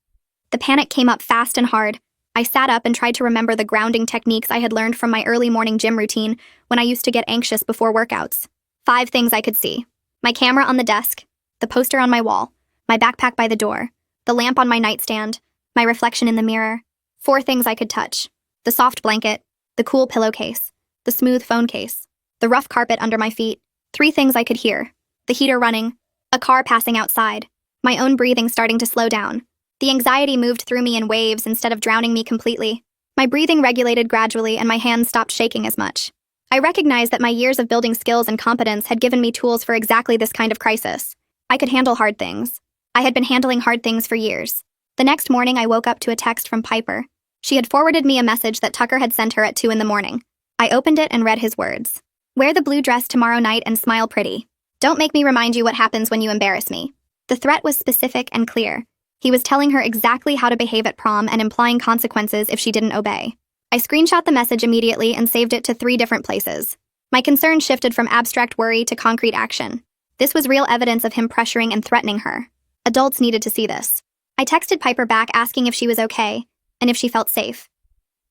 The panic came up fast and hard. I sat up and tried to remember the grounding techniques I had learned from my early morning gym routine when I used to get anxious before workouts. 5 things I could see: my camera on the desk, the poster on my wall, my backpack by the door, the lamp on my nightstand, my reflection in the mirror. 4 things I could touch: the soft blanket, the cool pillowcase, the smooth phone case, the rough carpet under my feet. 3 things I could hear: the heater running, a car passing outside, my own breathing starting to slow down. The anxiety moved through me in waves instead of drowning me completely. My breathing regulated gradually and my hands stopped shaking as much. I recognized that my years of building skills and competence had given me tools for exactly this kind of crisis. I could handle hard things. I had been handling hard things for years. The next morning, I woke up to a text from Piper. She had forwarded me a message that Tucker had sent her at 2 in the morning. I opened it and read his words. "Wear the blue dress tomorrow night and smile pretty. Don't make me remind you what happens when you embarrass me." The threat was specific and clear. He was telling her exactly how to behave at prom and implying consequences if she didn't obey. I screenshot the message immediately and saved it to 3 different places. My concern shifted from abstract worry to concrete action. This was real evidence of him pressuring and threatening her. Adults needed to see this. I texted Piper back asking if she was okay, and if she felt safe.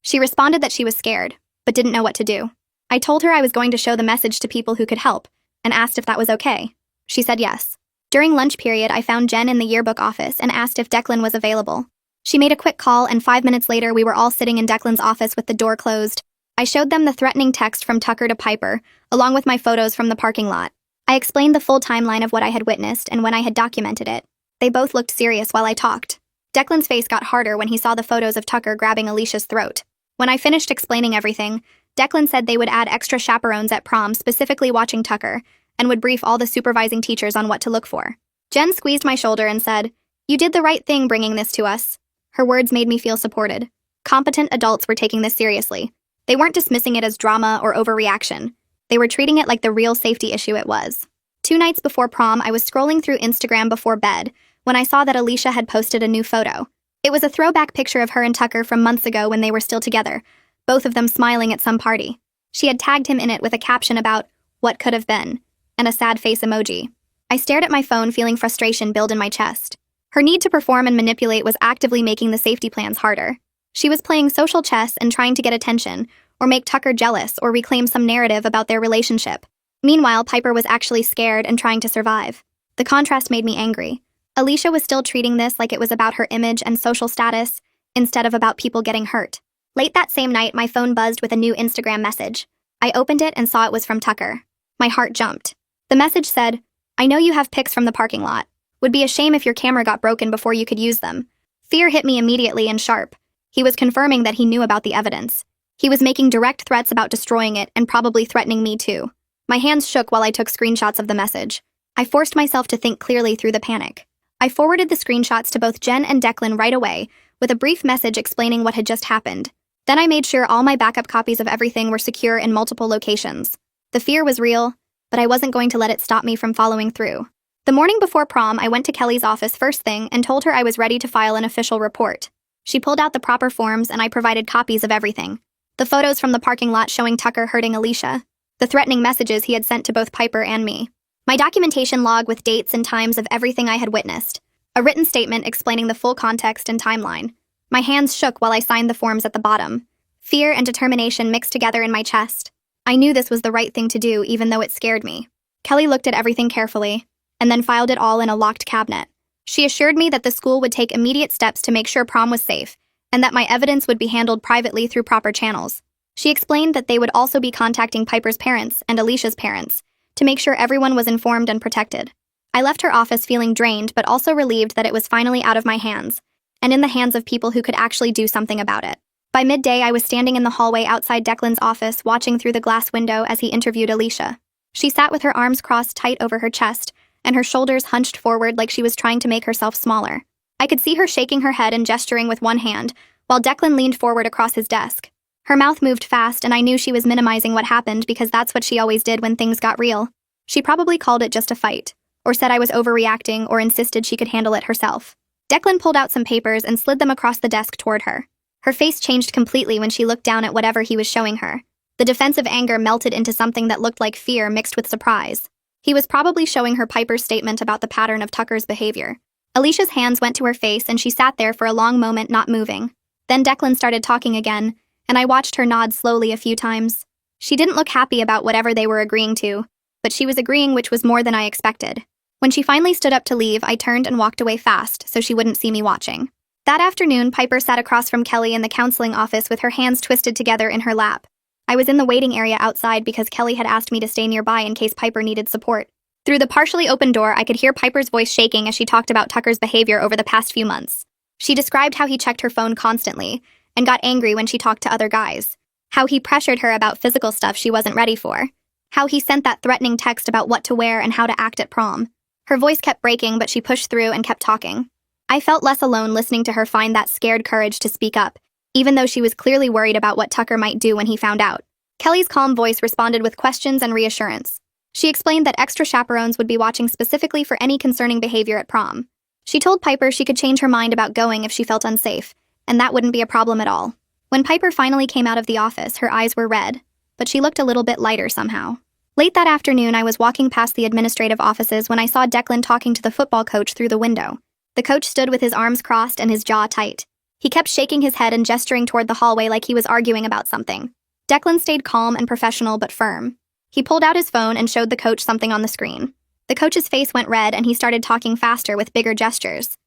She responded that she was scared, but didn't know what to do. I told her I was going to show the message to people who could help, and asked if that was okay. She said yes. During lunch period, I found Jen in the yearbook office and asked if Declan was available. She made a quick call, and 5 minutes later we were all sitting in Declan's office with the door closed. I showed them the threatening text from Tucker to Piper, along with my photos from the parking lot. I explained the full timeline of what I had witnessed and when I had documented it. They both looked serious while I talked. Declan's face got harder when he saw the photos of Tucker grabbing Alicia's throat. When I finished explaining everything, Declan said they would add extra chaperones at prom specifically watching Tucker, and would brief all the supervising teachers on what to look for. Jen squeezed my shoulder and said, "You did the right thing bringing this to us." Her words made me feel supported. Competent adults were taking this seriously. They weren't dismissing it as drama or overreaction. They were treating it like the real safety issue it was. 2 nights before prom, I was scrolling through Instagram before bed when I saw that Alicia had posted a new photo. It was a throwback picture of her and Tucker from months ago when they were still together, both of them smiling at some party. She had tagged him in it with a caption about "what could have been," and a sad face emoji. I stared at my phone, feeling frustration build in my chest. Her need to perform and manipulate was actively making the safety plans harder. She was playing social chess and trying to get attention, or make Tucker jealous, or reclaim some narrative about their relationship. Meanwhile, Piper was actually scared and trying to survive. The contrast made me angry. Alicia was still treating this like it was about her image and social status, instead of about people getting hurt. Late that same night, my phone buzzed with a new Instagram message. I opened it and saw it was from Tucker. My heart jumped. The message said, "I know you have pics from the parking lot. Would be a shame if your camera got broken before you could use them." Fear hit me immediately and sharp. He was confirming that he knew about the evidence. He was making direct threats about destroying it and probably threatening me too. My hands shook while I took screenshots of the message. I forced myself to think clearly through the panic. I forwarded the screenshots to both Jen and Declan right away, with a brief message explaining what had just happened. Then I made sure all my backup copies of everything were secure in multiple locations. The fear was real, but I wasn't going to let it stop me from following through. The morning before prom, I went to Kelly's office first thing and told her I was ready to file an official report. She pulled out the proper forms and I provided copies of everything. The photos from the parking lot showing Tucker hurting Alicia. The threatening messages he had sent to both Piper and me. My documentation log with dates and times of everything I had witnessed. A written statement explaining the full context and timeline. My hands shook while I signed the forms at the bottom. Fear and determination mixed together in my chest. I knew this was the right thing to do, even though it scared me. Kelly looked at everything carefully, and then filed it all in a locked cabinet. She assured me that the school would take immediate steps to make sure prom was safe, and that my evidence would be handled privately through proper channels. She explained that they would also be contacting Piper's parents and Alicia's parents to make sure everyone was informed and protected. I left her office feeling drained but also relieved that it was finally out of my hands, and in the hands of people who could actually do something about it. By midday, I was standing in the hallway outside Declan's office, watching through the glass window as he interviewed Alicia. She sat with her arms crossed tight over her chest, and her shoulders hunched forward like she was trying to make herself smaller. I could see her shaking her head and gesturing with one hand, while Declan leaned forward across his desk. Her mouth moved fast, and I knew she was minimizing what happened because that's what she always did when things got real. She probably called it just a fight, or said I was overreacting, or insisted she could handle it herself. Declan pulled out some papers and slid them across the desk toward her. Her face changed completely when she looked down at whatever he was showing her. The defensive anger melted into something that looked like fear mixed with surprise. He was probably showing her Piper's statement about the pattern of Tucker's behavior. Alicia's hands went to her face and she sat there for a long moment not moving. Then Declan started talking again, and I watched her nod slowly a few times. She didn't look happy about whatever they were agreeing to, but she was agreeing, which was more than I expected. When she finally stood up to leave, I turned and walked away fast so she wouldn't see me watching. That afternoon, Piper sat across from Kelly in the counseling office with her hands twisted together in her lap. I was in the waiting area outside because Kelly had asked me to stay nearby in case Piper needed support. Through the partially open door, I could hear Piper's voice shaking as she talked about Tucker's behavior over the past few months. She described how he checked her phone constantly and got angry when she talked to other guys. How he pressured her about physical stuff she wasn't ready for. How he sent that threatening text about what to wear and how to act at prom. Her voice kept breaking, but she pushed through and kept talking. I felt less alone listening to her find that scared courage to speak up, even though she was clearly worried about what Tucker might do when he found out. Kelly's calm voice responded with questions and reassurance. She explained that extra chaperones would be watching specifically for any concerning behavior at prom. She told Piper she could change her mind about going if she felt unsafe, and that wouldn't be a problem at all. When Piper finally came out of the office, her eyes were red, but she looked a little bit lighter somehow. Late that afternoon, I was walking past the administrative offices when I saw Declan talking to the football coach through the window. The coach stood with his arms crossed and his jaw tight. He kept shaking his head and gesturing toward the hallway like he was arguing about something. Declan stayed calm and professional but firm. He pulled out his phone and showed the coach something on the screen. The coach's face went red and he started talking faster with bigger gestures.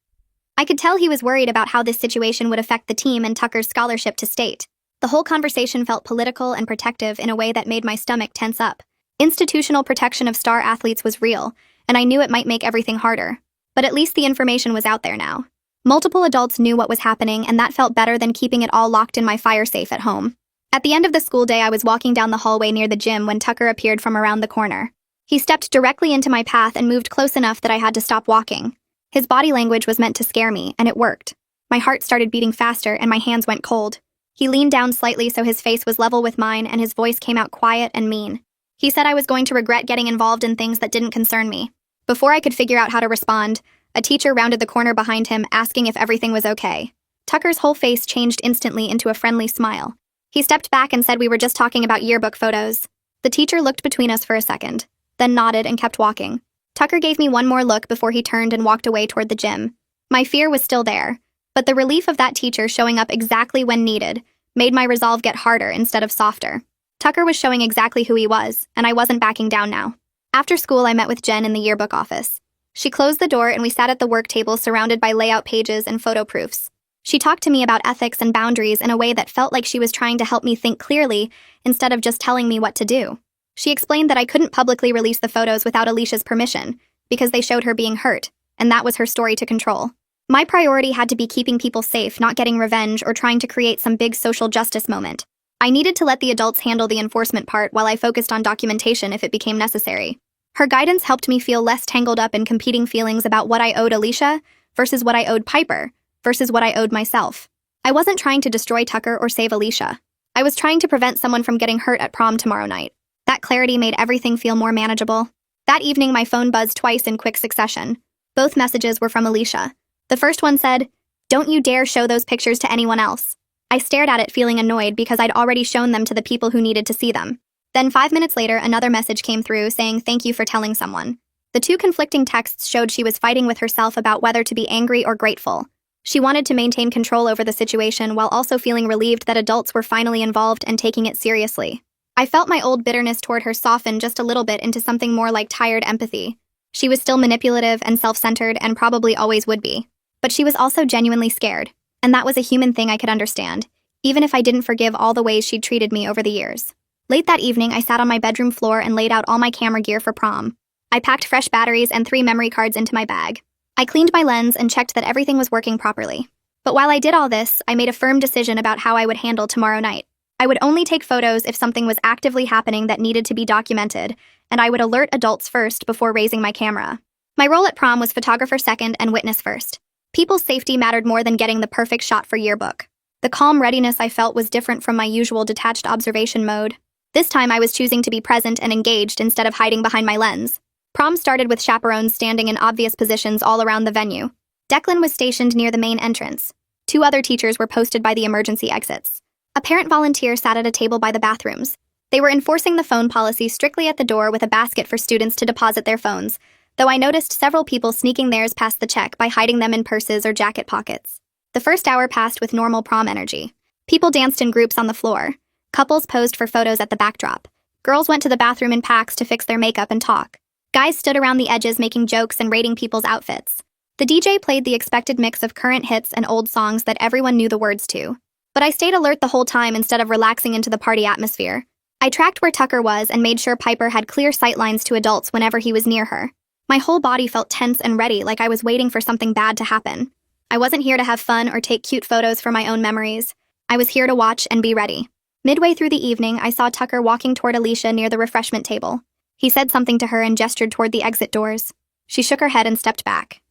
I could tell he was worried about how this situation would affect the team and Tucker's scholarship to state. The whole conversation felt political and protective in a way that made my stomach tense up. Institutional protection of star athletes was real, and I knew it might make everything harder. But at least the information was out there now. Multiple adults knew what was happening, and that felt better than keeping it all locked in my fire safe at home. At the end of the school day, I was walking down the hallway near the gym when Tucker appeared from around the corner. He stepped directly into my path and moved close enough that I had to stop walking. His body language was meant to scare me, and it worked. My heart started beating faster, and my hands went cold. He leaned down slightly so his face was level with mine, and his voice came out quiet and mean. He said I was going to regret getting involved in things that didn't concern me. Before I could figure out how to respond, a teacher rounded the corner behind him, asking if everything was okay. Tucker's whole face changed instantly into a friendly smile. He stepped back and said we were just talking about yearbook photos. The teacher looked between us for a second, then nodded and kept walking. Tucker gave me one more look before he turned and walked away toward the gym. My fear was still there, but the relief of that teacher showing up exactly when needed made my resolve get harder instead of softer. Tucker was showing exactly who he was, and I wasn't backing down now. After school, I met with Jen in the yearbook office. She closed the door and we sat at the work table surrounded by layout pages and photo proofs. She talked to me about ethics and boundaries in a way that felt like she was trying to help me think clearly instead of just telling me what to do. She explained that I couldn't publicly release the photos without Alicia's permission, because they showed her being hurt, and that was her story to control. My priority had to be keeping people safe, not getting revenge or trying to create some big social justice moment. I needed to let the adults handle the enforcement part while I focused on documentation if it became necessary. Her guidance helped me feel less tangled up in competing feelings about what I owed Alicia versus what I owed Piper versus what I owed myself. I wasn't trying to destroy Tucker or save Alicia. I was trying to prevent someone from getting hurt at prom tomorrow night. That clarity made everything feel more manageable. That evening, my phone buzzed twice in quick succession. Both messages were from Alicia. The first one said, "Don't you dare show those pictures to anyone else." I stared at it feeling annoyed because I'd already shown them to the people who needed to see them. Then 5 minutes later, another message came through saying thank you for telling someone. The two conflicting texts showed she was fighting with herself about whether to be angry or grateful. She wanted to maintain control over the situation while also feeling relieved that adults were finally involved and taking it seriously. I felt my old bitterness toward her soften just a little bit into something more like tired empathy. She was still manipulative and self-centered and probably always would be. But she was also genuinely scared, and that was a human thing I could understand, even if I didn't forgive all the ways she'd treated me over the years. Late that evening, I sat on my bedroom floor and laid out all my camera gear for prom. I packed fresh batteries and 3 memory cards into my bag. I cleaned my lens and checked that everything was working properly. But while I did all this, I made a firm decision about how I would handle tomorrow night. I would only take photos if something was actively happening that needed to be documented, and I would alert adults first before raising my camera. My role at prom was photographer second and witness first. People's safety mattered more than getting the perfect shot for yearbook. The calm readiness I felt was different from my usual detached observation mode. This time I was choosing to be present and engaged instead of hiding behind my lens. Prom started with chaperones standing in obvious positions all around the venue. Declan was stationed near the main entrance. 2 other teachers were posted by the emergency exits. A parent volunteer sat at a table by the bathrooms. They were enforcing the phone policy strictly at the door with a basket for students to deposit their phones, though I noticed several people sneaking theirs past the check by hiding them in purses or jacket pockets. The first hour passed with normal prom energy. People danced in groups on the floor. Couples posed for photos at the backdrop. Girls went to the bathroom in packs to fix their makeup and talk. Guys stood around the edges making jokes and rating people's outfits. The DJ played the expected mix of current hits and old songs that everyone knew the words to. But I stayed alert the whole time instead of relaxing into the party atmosphere. I tracked where Tucker was and made sure Piper had clear sightlines to adults whenever he was near her. My whole body felt tense and ready, like I was waiting for something bad to happen. I wasn't here to have fun or take cute photos for my own memories. I was here to watch and be ready. Midway through the evening, I saw Tucker walking toward Alicia near the refreshment table. He said something to her and gestured toward the exit doors. She shook her head and stepped back.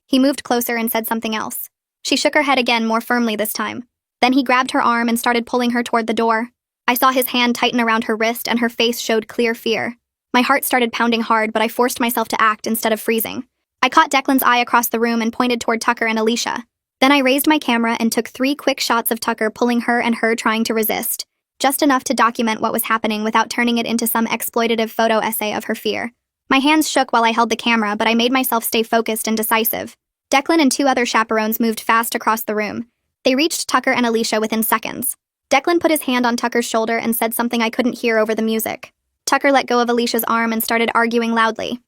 He moved closer and said something else. She shook her head again, more firmly this time. Then he grabbed her arm and started pulling her toward the door. I saw his hand tighten around her wrist and her face showed clear fear. My heart started pounding hard, but I forced myself to act instead of freezing. I caught Declan's eye across the room and pointed toward Tucker and Alicia. Then I raised my camera and took 3 quick shots of Tucker pulling her and her trying to resist, just enough to document what was happening without turning it into some exploitative photo essay of her fear. My hands shook while I held the camera, but I made myself stay focused and decisive. Declan and 2 other chaperones moved fast across the room. They reached Tucker and Alicia within seconds. Declan put his hand on Tucker's shoulder and said something I couldn't hear over the music. Tucker let go of Alicia's arm and started arguing loudly.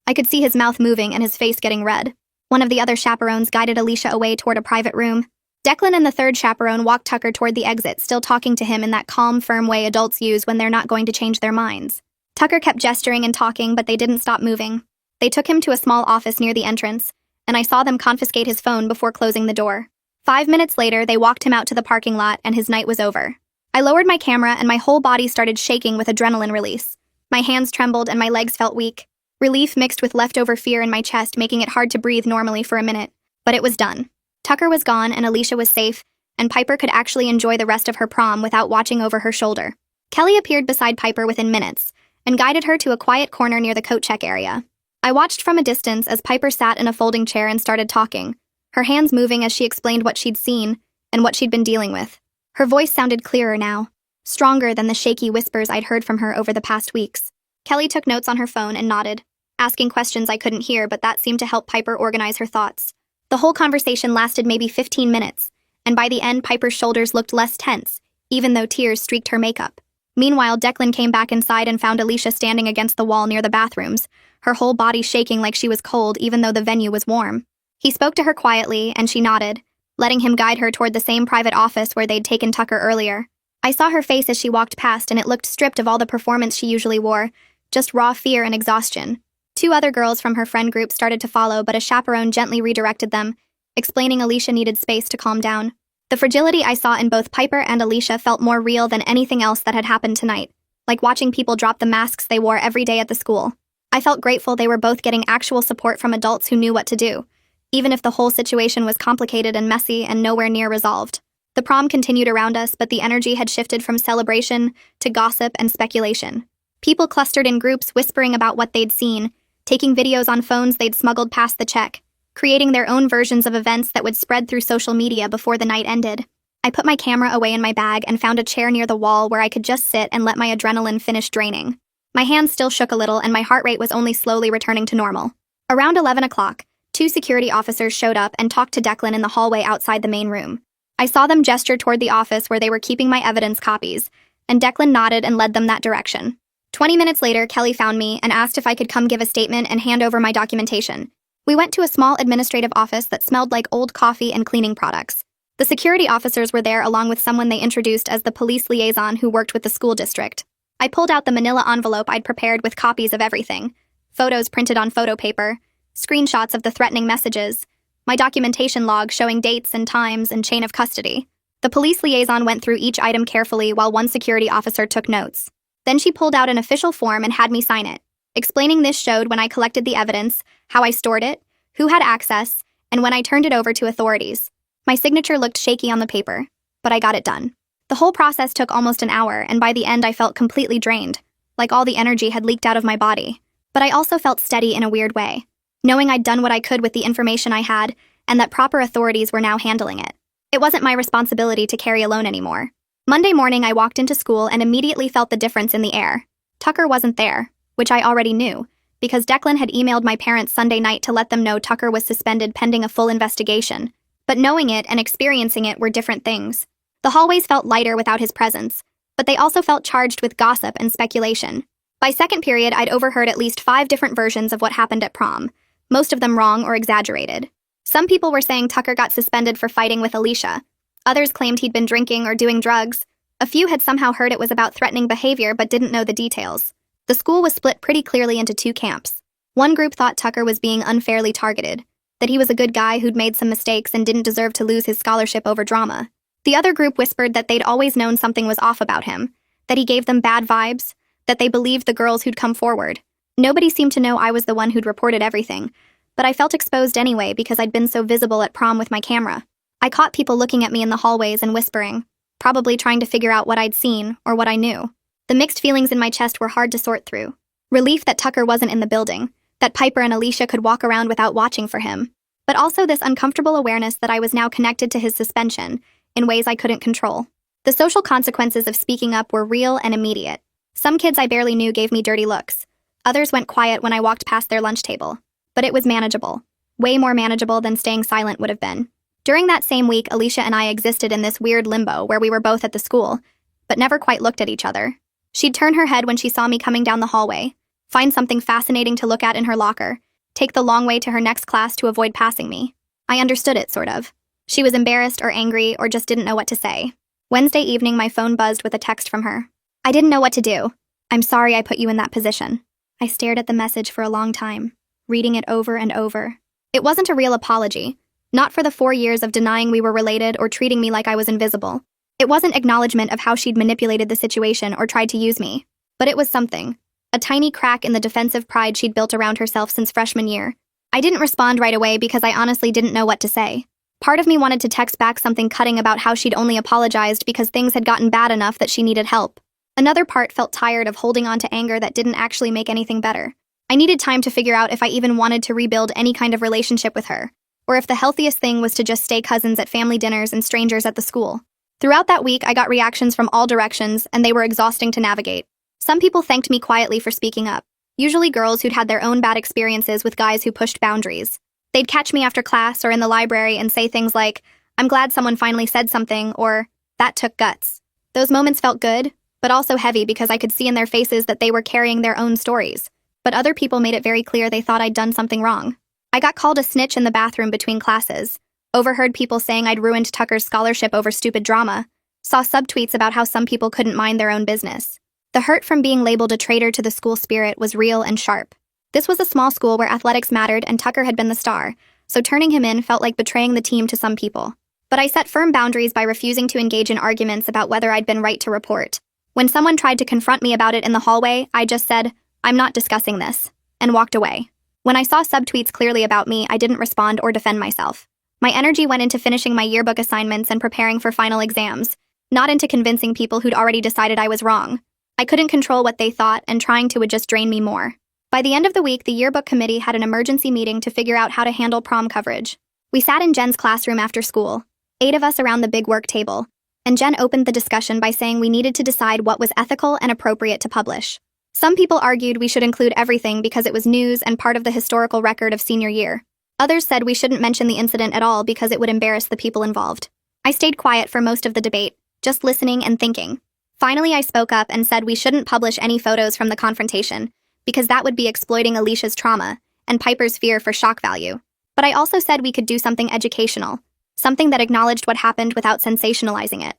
I could see his mouth moving and his face getting red. One of the other chaperones guided Alicia away toward a private room. Declan and the third chaperone walked Tucker toward the exit, still talking to him in that calm, firm way adults use when they're not going to change their minds. Tucker kept gesturing and talking, but they didn't stop moving. They took him to a small office near the entrance, and I saw them confiscate his phone before closing the door. 5 minutes later, they walked him out to the parking lot, and his night was over. I lowered my camera, and my whole body started shaking with adrenaline release. My hands trembled, and my legs felt weak. Relief mixed with leftover fear in my chest, making it hard to breathe normally for a minute. But it was done. Tucker was gone, and Alicia was safe, and Piper could actually enjoy the rest of her prom without watching over her shoulder. Kelly appeared beside Piper within minutes, and guided her to a quiet corner near the coat check area. I watched from a distance as Piper sat in a folding chair and started talking, her hands moving as she explained what she'd seen and what she'd been dealing with. Her voice sounded clearer now, stronger than the shaky whispers I'd heard from her over the past weeks. Kelly took notes on her phone and nodded, asking questions I couldn't hear, but that seemed to help Piper organize her thoughts. The whole conversation lasted maybe 15 minutes, and by the end, Piper's shoulders looked less tense, even though tears streaked her makeup. Meanwhile, Declan came back inside and found Alicia standing against the wall near the bathrooms, her whole body shaking like she was cold even though the venue was warm. He spoke to her quietly, and she nodded, letting him guide her toward the same private office where they'd taken Tucker earlier. I saw her face as she walked past, and it looked stripped of all the performance she usually wore, just raw fear and exhaustion. 2 other girls from her friend group started to follow, but a chaperone gently redirected them, explaining Alicia needed space to calm down. The fragility I saw in both Piper and Alicia felt more real than anything else that had happened tonight, like watching people drop the masks they wore every day at the school. I felt grateful they were both getting actual support from adults who knew what to do, even if the whole situation was complicated and messy and nowhere near resolved. The prom continued around us, but the energy had shifted from celebration to gossip and speculation. People clustered in groups whispering about what they'd seen, taking videos on phones they'd smuggled past the check, creating their own versions of events that would spread through social media before the night ended. I put my camera away in my bag and found a chair near the wall where I could just sit and let my adrenaline finish draining. My hands still shook a little, and my heart rate was only slowly returning to normal. Around 11 o'clock, 2 security officers showed up and talked to Declan in the hallway outside the main room. I saw them gesture toward the office where they were keeping my evidence copies, and Declan nodded and led them that direction. 20 minutes later, Kelly found me and asked if I could come give a statement and hand over my documentation. We went to a small administrative office that smelled like old coffee and cleaning products. The security officers were there along with someone they introduced as the police liaison who worked with the school district. I pulled out the manila envelope I'd prepared with copies of everything, photos printed on photo paper, screenshots of the threatening messages, my documentation log showing dates and times and chain of custody. The police liaison went through each item carefully while one security officer took notes. Then she pulled out an official form and had me sign it. Explaining this showed when I collected the evidence, how I stored it, who had access, and when I turned it over to authorities. My signature looked shaky on the paper, but I got it done. The whole process took almost an hour, and by the end I felt completely drained, like all the energy had leaked out of my body. But I also felt steady in a weird way, knowing I'd done what I could with the information I had, and that proper authorities were now handling it. It wasn't my responsibility to carry alone anymore. Monday morning, I walked into school and immediately felt the difference in the air. Tucker wasn't there, which I already knew, because Declan had emailed my parents Sunday night to let them know Tucker was suspended pending a full investigation. But knowing it and experiencing it were different things. The hallways felt lighter without his presence, but they also felt charged with gossip and speculation. By second period, I'd overheard at least 5 different versions of what happened at prom, most of them wrong or exaggerated. Some people were saying Tucker got suspended for fighting with Alicia. Others claimed he'd been drinking or doing drugs. A few had somehow heard it was about threatening behavior but didn't know the details. The school was split pretty clearly into 2 camps. One group thought Tucker was being unfairly targeted, that he was a good guy who'd made some mistakes and didn't deserve to lose his scholarship over drama. The other group whispered that they'd always known something was off about him, that he gave them bad vibes, that they believed the girls who'd come forward. Nobody seemed to know I was the one who'd reported everything, but I felt exposed anyway because I'd been so visible at prom with my camera. I caught people looking at me in the hallways and whispering, probably trying to figure out what I'd seen or what I knew. The mixed feelings in my chest were hard to sort through. Relief that Tucker wasn't in the building, that Piper and Alicia could walk around without watching for him, but also this uncomfortable awareness that I was now connected to his suspension in ways I couldn't control. The social consequences of speaking up were real and immediate. Some kids I barely knew gave me dirty looks. Others went quiet when I walked past their lunch table. But it was manageable. Way more manageable than staying silent would have been. During that same week, Alicia and I existed in this weird limbo where we were both at the school, but never quite looked at each other. She'd turn her head when she saw me coming down the hallway, find something fascinating to look at in her locker, take the long way to her next class to avoid passing me. I understood it, sort of. She was embarrassed or angry or just didn't know what to say. Wednesday evening, my phone buzzed with a text from her. I didn't know what to do. I'm sorry I put you in that position. I stared at the message for a long time, reading it over and over. It wasn't a real apology. Not for the 4 years of denying we were related or treating me like I was invisible. It wasn't acknowledgement of how she'd manipulated the situation or tried to use me. But it was something. A tiny crack in the defensive pride she'd built around herself since freshman year. I didn't respond right away because I honestly didn't know what to say. Part of me wanted to text back something cutting about how she'd only apologized because things had gotten bad enough that she needed help. Another part felt tired of holding on to anger that didn't actually make anything better. I needed time to figure out if I even wanted to rebuild any kind of relationship with her, or if the healthiest thing was to just stay cousins at family dinners and strangers at the school. Throughout that week, I got reactions from all directions, and they were exhausting to navigate. Some people thanked me quietly for speaking up, usually girls who'd had their own bad experiences with guys who pushed boundaries. They'd catch me after class or in the library and say things like, "I'm glad someone finally said something," or "That took guts." Those moments felt good, but also heavy because I could see in their faces that they were carrying their own stories. But other people made it very clear they thought I'd done something wrong. I got called a snitch in the bathroom between classes, overheard people saying I'd ruined Tucker's scholarship over stupid drama, saw subtweets about how some people couldn't mind their own business. The hurt from being labeled a traitor to the school spirit was real and sharp. This was a small school where athletics mattered and Tucker had been the star, so turning him in felt like betraying the team to some people. But I set firm boundaries by refusing to engage in arguments about whether I'd been right to report. When someone tried to confront me about it in the hallway, I just said, "I'm not discussing this," and walked away. When I saw subtweets clearly about me, I didn't respond or defend myself. My energy went into finishing my yearbook assignments and preparing for final exams, not into convincing people who'd already decided I was wrong. I couldn't control what they thought, and trying to would just drain me more. By the end of the week, the yearbook committee had an emergency meeting to figure out how to handle prom coverage. We sat in Jen's classroom after school, 8 of us around the big work table, and Jen opened the discussion by saying we needed to decide what was ethical and appropriate to publish. Some people argued we should include everything because it was news and part of the historical record of senior year. Others said we shouldn't mention the incident at all because it would embarrass the people involved. I stayed quiet for most of the debate, just listening and thinking. Finally, I spoke up and said we shouldn't publish any photos from the confrontation, because that would be exploiting Alicia's trauma and Piper's fear for shock value. But I also said we could do something educational, something that acknowledged what happened without sensationalizing it.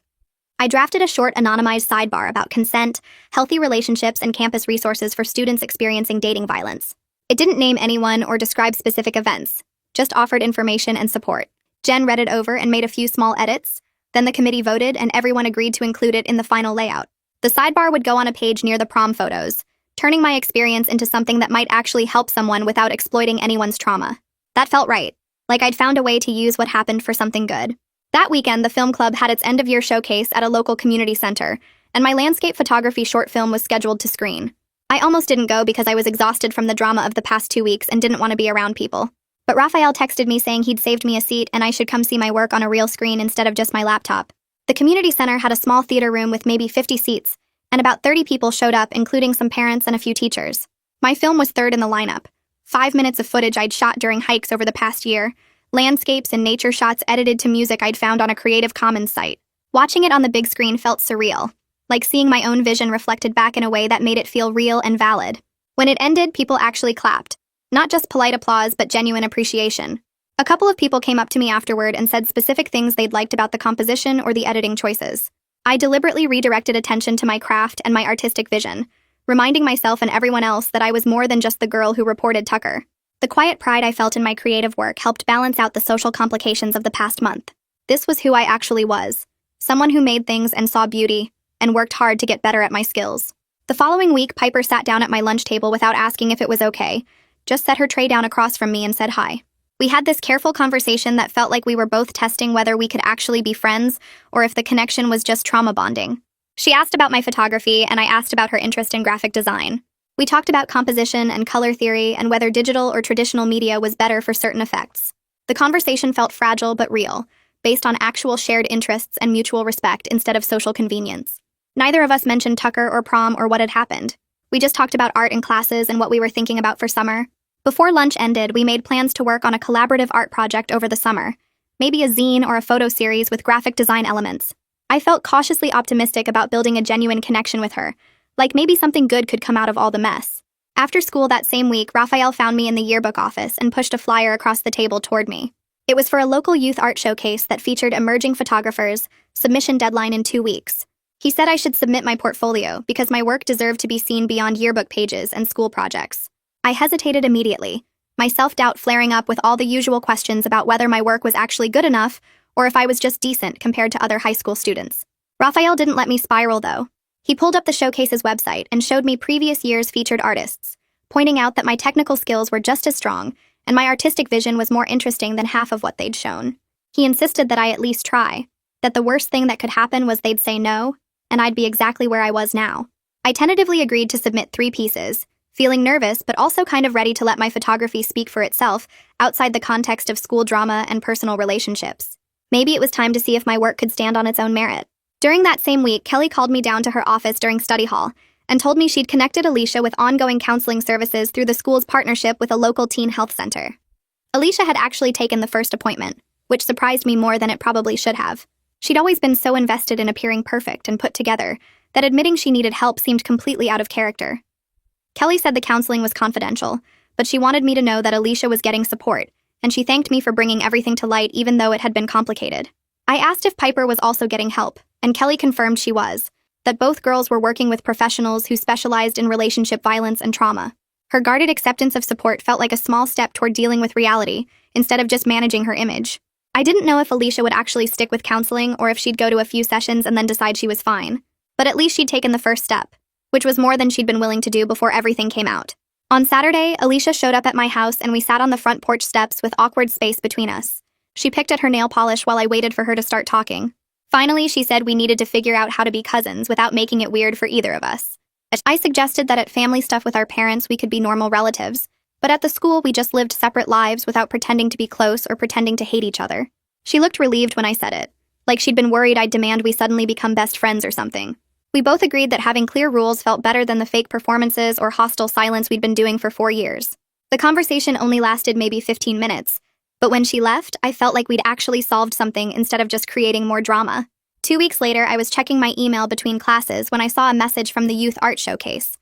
I drafted a short anonymized sidebar about consent, healthy relationships, and campus resources for students experiencing dating violence. It didn't name anyone or describe specific events, just offered information and support. Jen read it over and made a few small edits. Then the committee voted and everyone agreed to include it in the final layout. The sidebar would go on a page near the prom photos, turning my experience into something that might actually help someone without exploiting anyone's trauma. That felt right, like I'd found a way to use what happened for something good. That weekend, the film club had its end-of-year showcase at a local community center, and my landscape photography short film was scheduled to screen. I almost didn't go because I was exhausted from the drama of the past 2 weeks and didn't want to be around people. But Raphael texted me saying he'd saved me a seat and I should come see my work on a real screen instead of just my laptop. The community center had a small theater room with maybe 50 seats, and about 30 people showed up, including some parents and a few teachers. My film was third in the lineup. 5 minutes of footage I'd shot during hikes over the past year, landscapes and nature shots edited to music I'd found on a Creative Commons site. Watching it on the big screen felt surreal, like seeing my own vision reflected back in a way that made it feel real and valid. When it ended, people actually clapped. Not just polite applause, but genuine appreciation. A couple of people came up to me afterward and said specific things they'd liked about the composition or the editing choices. I deliberately redirected attention to my craft and my artistic vision, reminding myself and everyone else that I was more than just the girl who reported Tucker. The quiet pride I felt in my creative work helped balance out the social complications of the past month. This was who I actually was, someone who made things and saw beauty, and worked hard to get better at my skills. The following week, Piper sat down at my lunch table without asking if it was okay, just set her tray down across from me and said hi. We had this careful conversation that felt like we were both testing whether we could actually be friends or if the connection was just trauma bonding. She asked about my photography, and I asked about her interest in graphic design. We talked about composition and color theory and whether digital or traditional media was better for certain effects. The conversation felt fragile but real, based on actual shared interests and mutual respect instead of social convenience. Neither of us mentioned Tucker or prom or what had happened. We just talked about art in classes and what we were thinking about for summer. Before lunch ended, we made plans to work on a collaborative art project over the summer, maybe a zine or a photo series with graphic design elements. I felt cautiously optimistic about building a genuine connection with her, like maybe something good could come out of all the mess. After school that same week, Raphael found me in the yearbook office and pushed a flyer across the table toward me. It was for a local youth art showcase that featured emerging photographers, submission deadline in 2 weeks. He said I should submit my portfolio because my work deserved to be seen beyond yearbook pages and school projects. I hesitated immediately, my self-doubt flaring up with all the usual questions about whether my work was actually good enough or if I was just decent compared to other high school students. Raphael didn't let me spiral, though. He pulled up the showcase's website and showed me previous year's featured artists, pointing out that my technical skills were just as strong and my artistic vision was more interesting than half of what they'd shown. He insisted that I at least try, that the worst thing that could happen was they'd say no, and I'd be exactly where I was now. I tentatively agreed to submit 3 pieces, feeling nervous but also kind of ready to let my photography speak for itself outside the context of school drama and personal relationships. Maybe it was time to see if my work could stand on its own merit. During that same week, Kelly called me down to her office during study hall and told me she'd connected Alicia with ongoing counseling services through the school's partnership with a local teen health center. Alicia had actually taken the first appointment, which surprised me more than it probably should have. She'd always been so invested in appearing perfect and put together that admitting she needed help seemed completely out of character. Kelly said the counseling was confidential, but she wanted me to know that Alicia was getting support, and she thanked me for bringing everything to light even though it had been complicated. I asked if Piper was also getting help, and Kelly confirmed she was, that both girls were working with professionals who specialized in relationship violence and trauma. Her guarded acceptance of support felt like a small step toward dealing with reality, instead of just managing her image. I didn't know if Alicia would actually stick with counseling or if she'd go to a few sessions and then decide she was fine. But at least she'd taken the first step, which was more than she'd been willing to do before everything came out. On Saturday, Alicia showed up at my house and we sat on the front porch steps with awkward space between us. She picked at her nail polish while I waited for her to start talking. Finally, she said we needed to figure out how to be cousins without making it weird for either of us. I suggested that at family stuff with our parents we could be normal relatives, but at the school we just lived separate lives without pretending to be close or pretending to hate each other. She looked relieved when I said it, like she'd been worried I'd demand we suddenly become best friends or something. We both agreed that having clear rules felt better than the fake performances or hostile silence we'd been doing for 4 years. The conversation only lasted maybe 15 minutes, but when she left, I felt like we'd actually solved something instead of just creating more drama. 2 weeks later, I was checking my email between classes when I saw a message from the youth art showcase.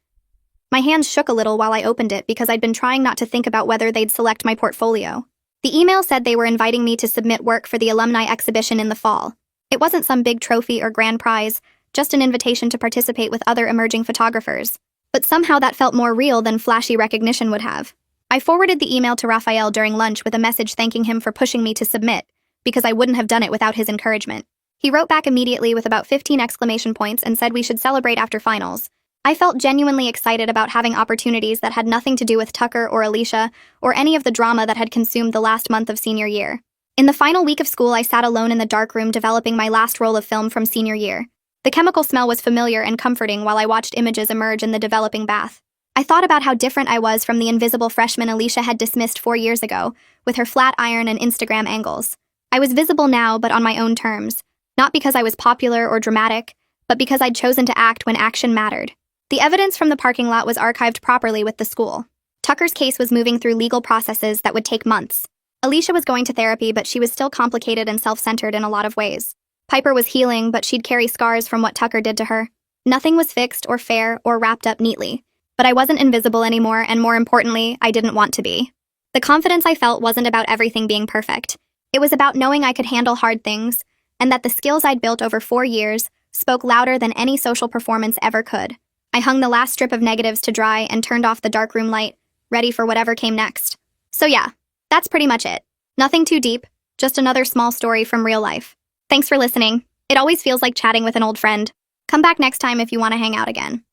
My hands shook a little while I opened it because I'd been trying not to think about whether they'd select my portfolio. The email said they were inviting me to submit work for the alumni exhibition in the fall. It wasn't some big trophy or grand prize, just an invitation to participate with other emerging photographers. But somehow that felt more real than flashy recognition would have. I forwarded the email to Raphael during lunch with a message thanking him for pushing me to submit, because I wouldn't have done it without his encouragement. He wrote back immediately with about 15 exclamation points and said we should celebrate after finals. I felt genuinely excited about having opportunities that had nothing to do with Tucker or Alicia or any of the drama that had consumed the last month of senior year. In the final week of school, I sat alone in the dark room developing my last roll of film from senior year. The chemical smell was familiar and comforting while I watched images emerge in the developing bath. I thought about how different I was from the invisible freshman Alicia had dismissed 4 years ago, with her flat iron and Instagram angles. I was visible now, but on my own terms. Not because I was popular or dramatic, but because I'd chosen to act when action mattered. The evidence from the parking lot was archived properly with the school. Tucker's case was moving through legal processes that would take months. Alicia was going to therapy, but she was still complicated and self-centered in a lot of ways. Piper was healing, but she'd carry scars from what Tucker did to her. Nothing was fixed or fair or wrapped up neatly. But I wasn't invisible anymore, and more importantly, I didn't want to be. The confidence I felt wasn't about everything being perfect. It was about knowing I could handle hard things, and that the skills I'd built over 4 years spoke louder than any social performance ever could. I hung the last strip of negatives to dry and turned off the darkroom light, ready for whatever came next. So yeah, that's pretty much it. Nothing too deep, just another small story from real life. Thanks for listening. It always feels like chatting with an old friend. Come back next time if you want to hang out again.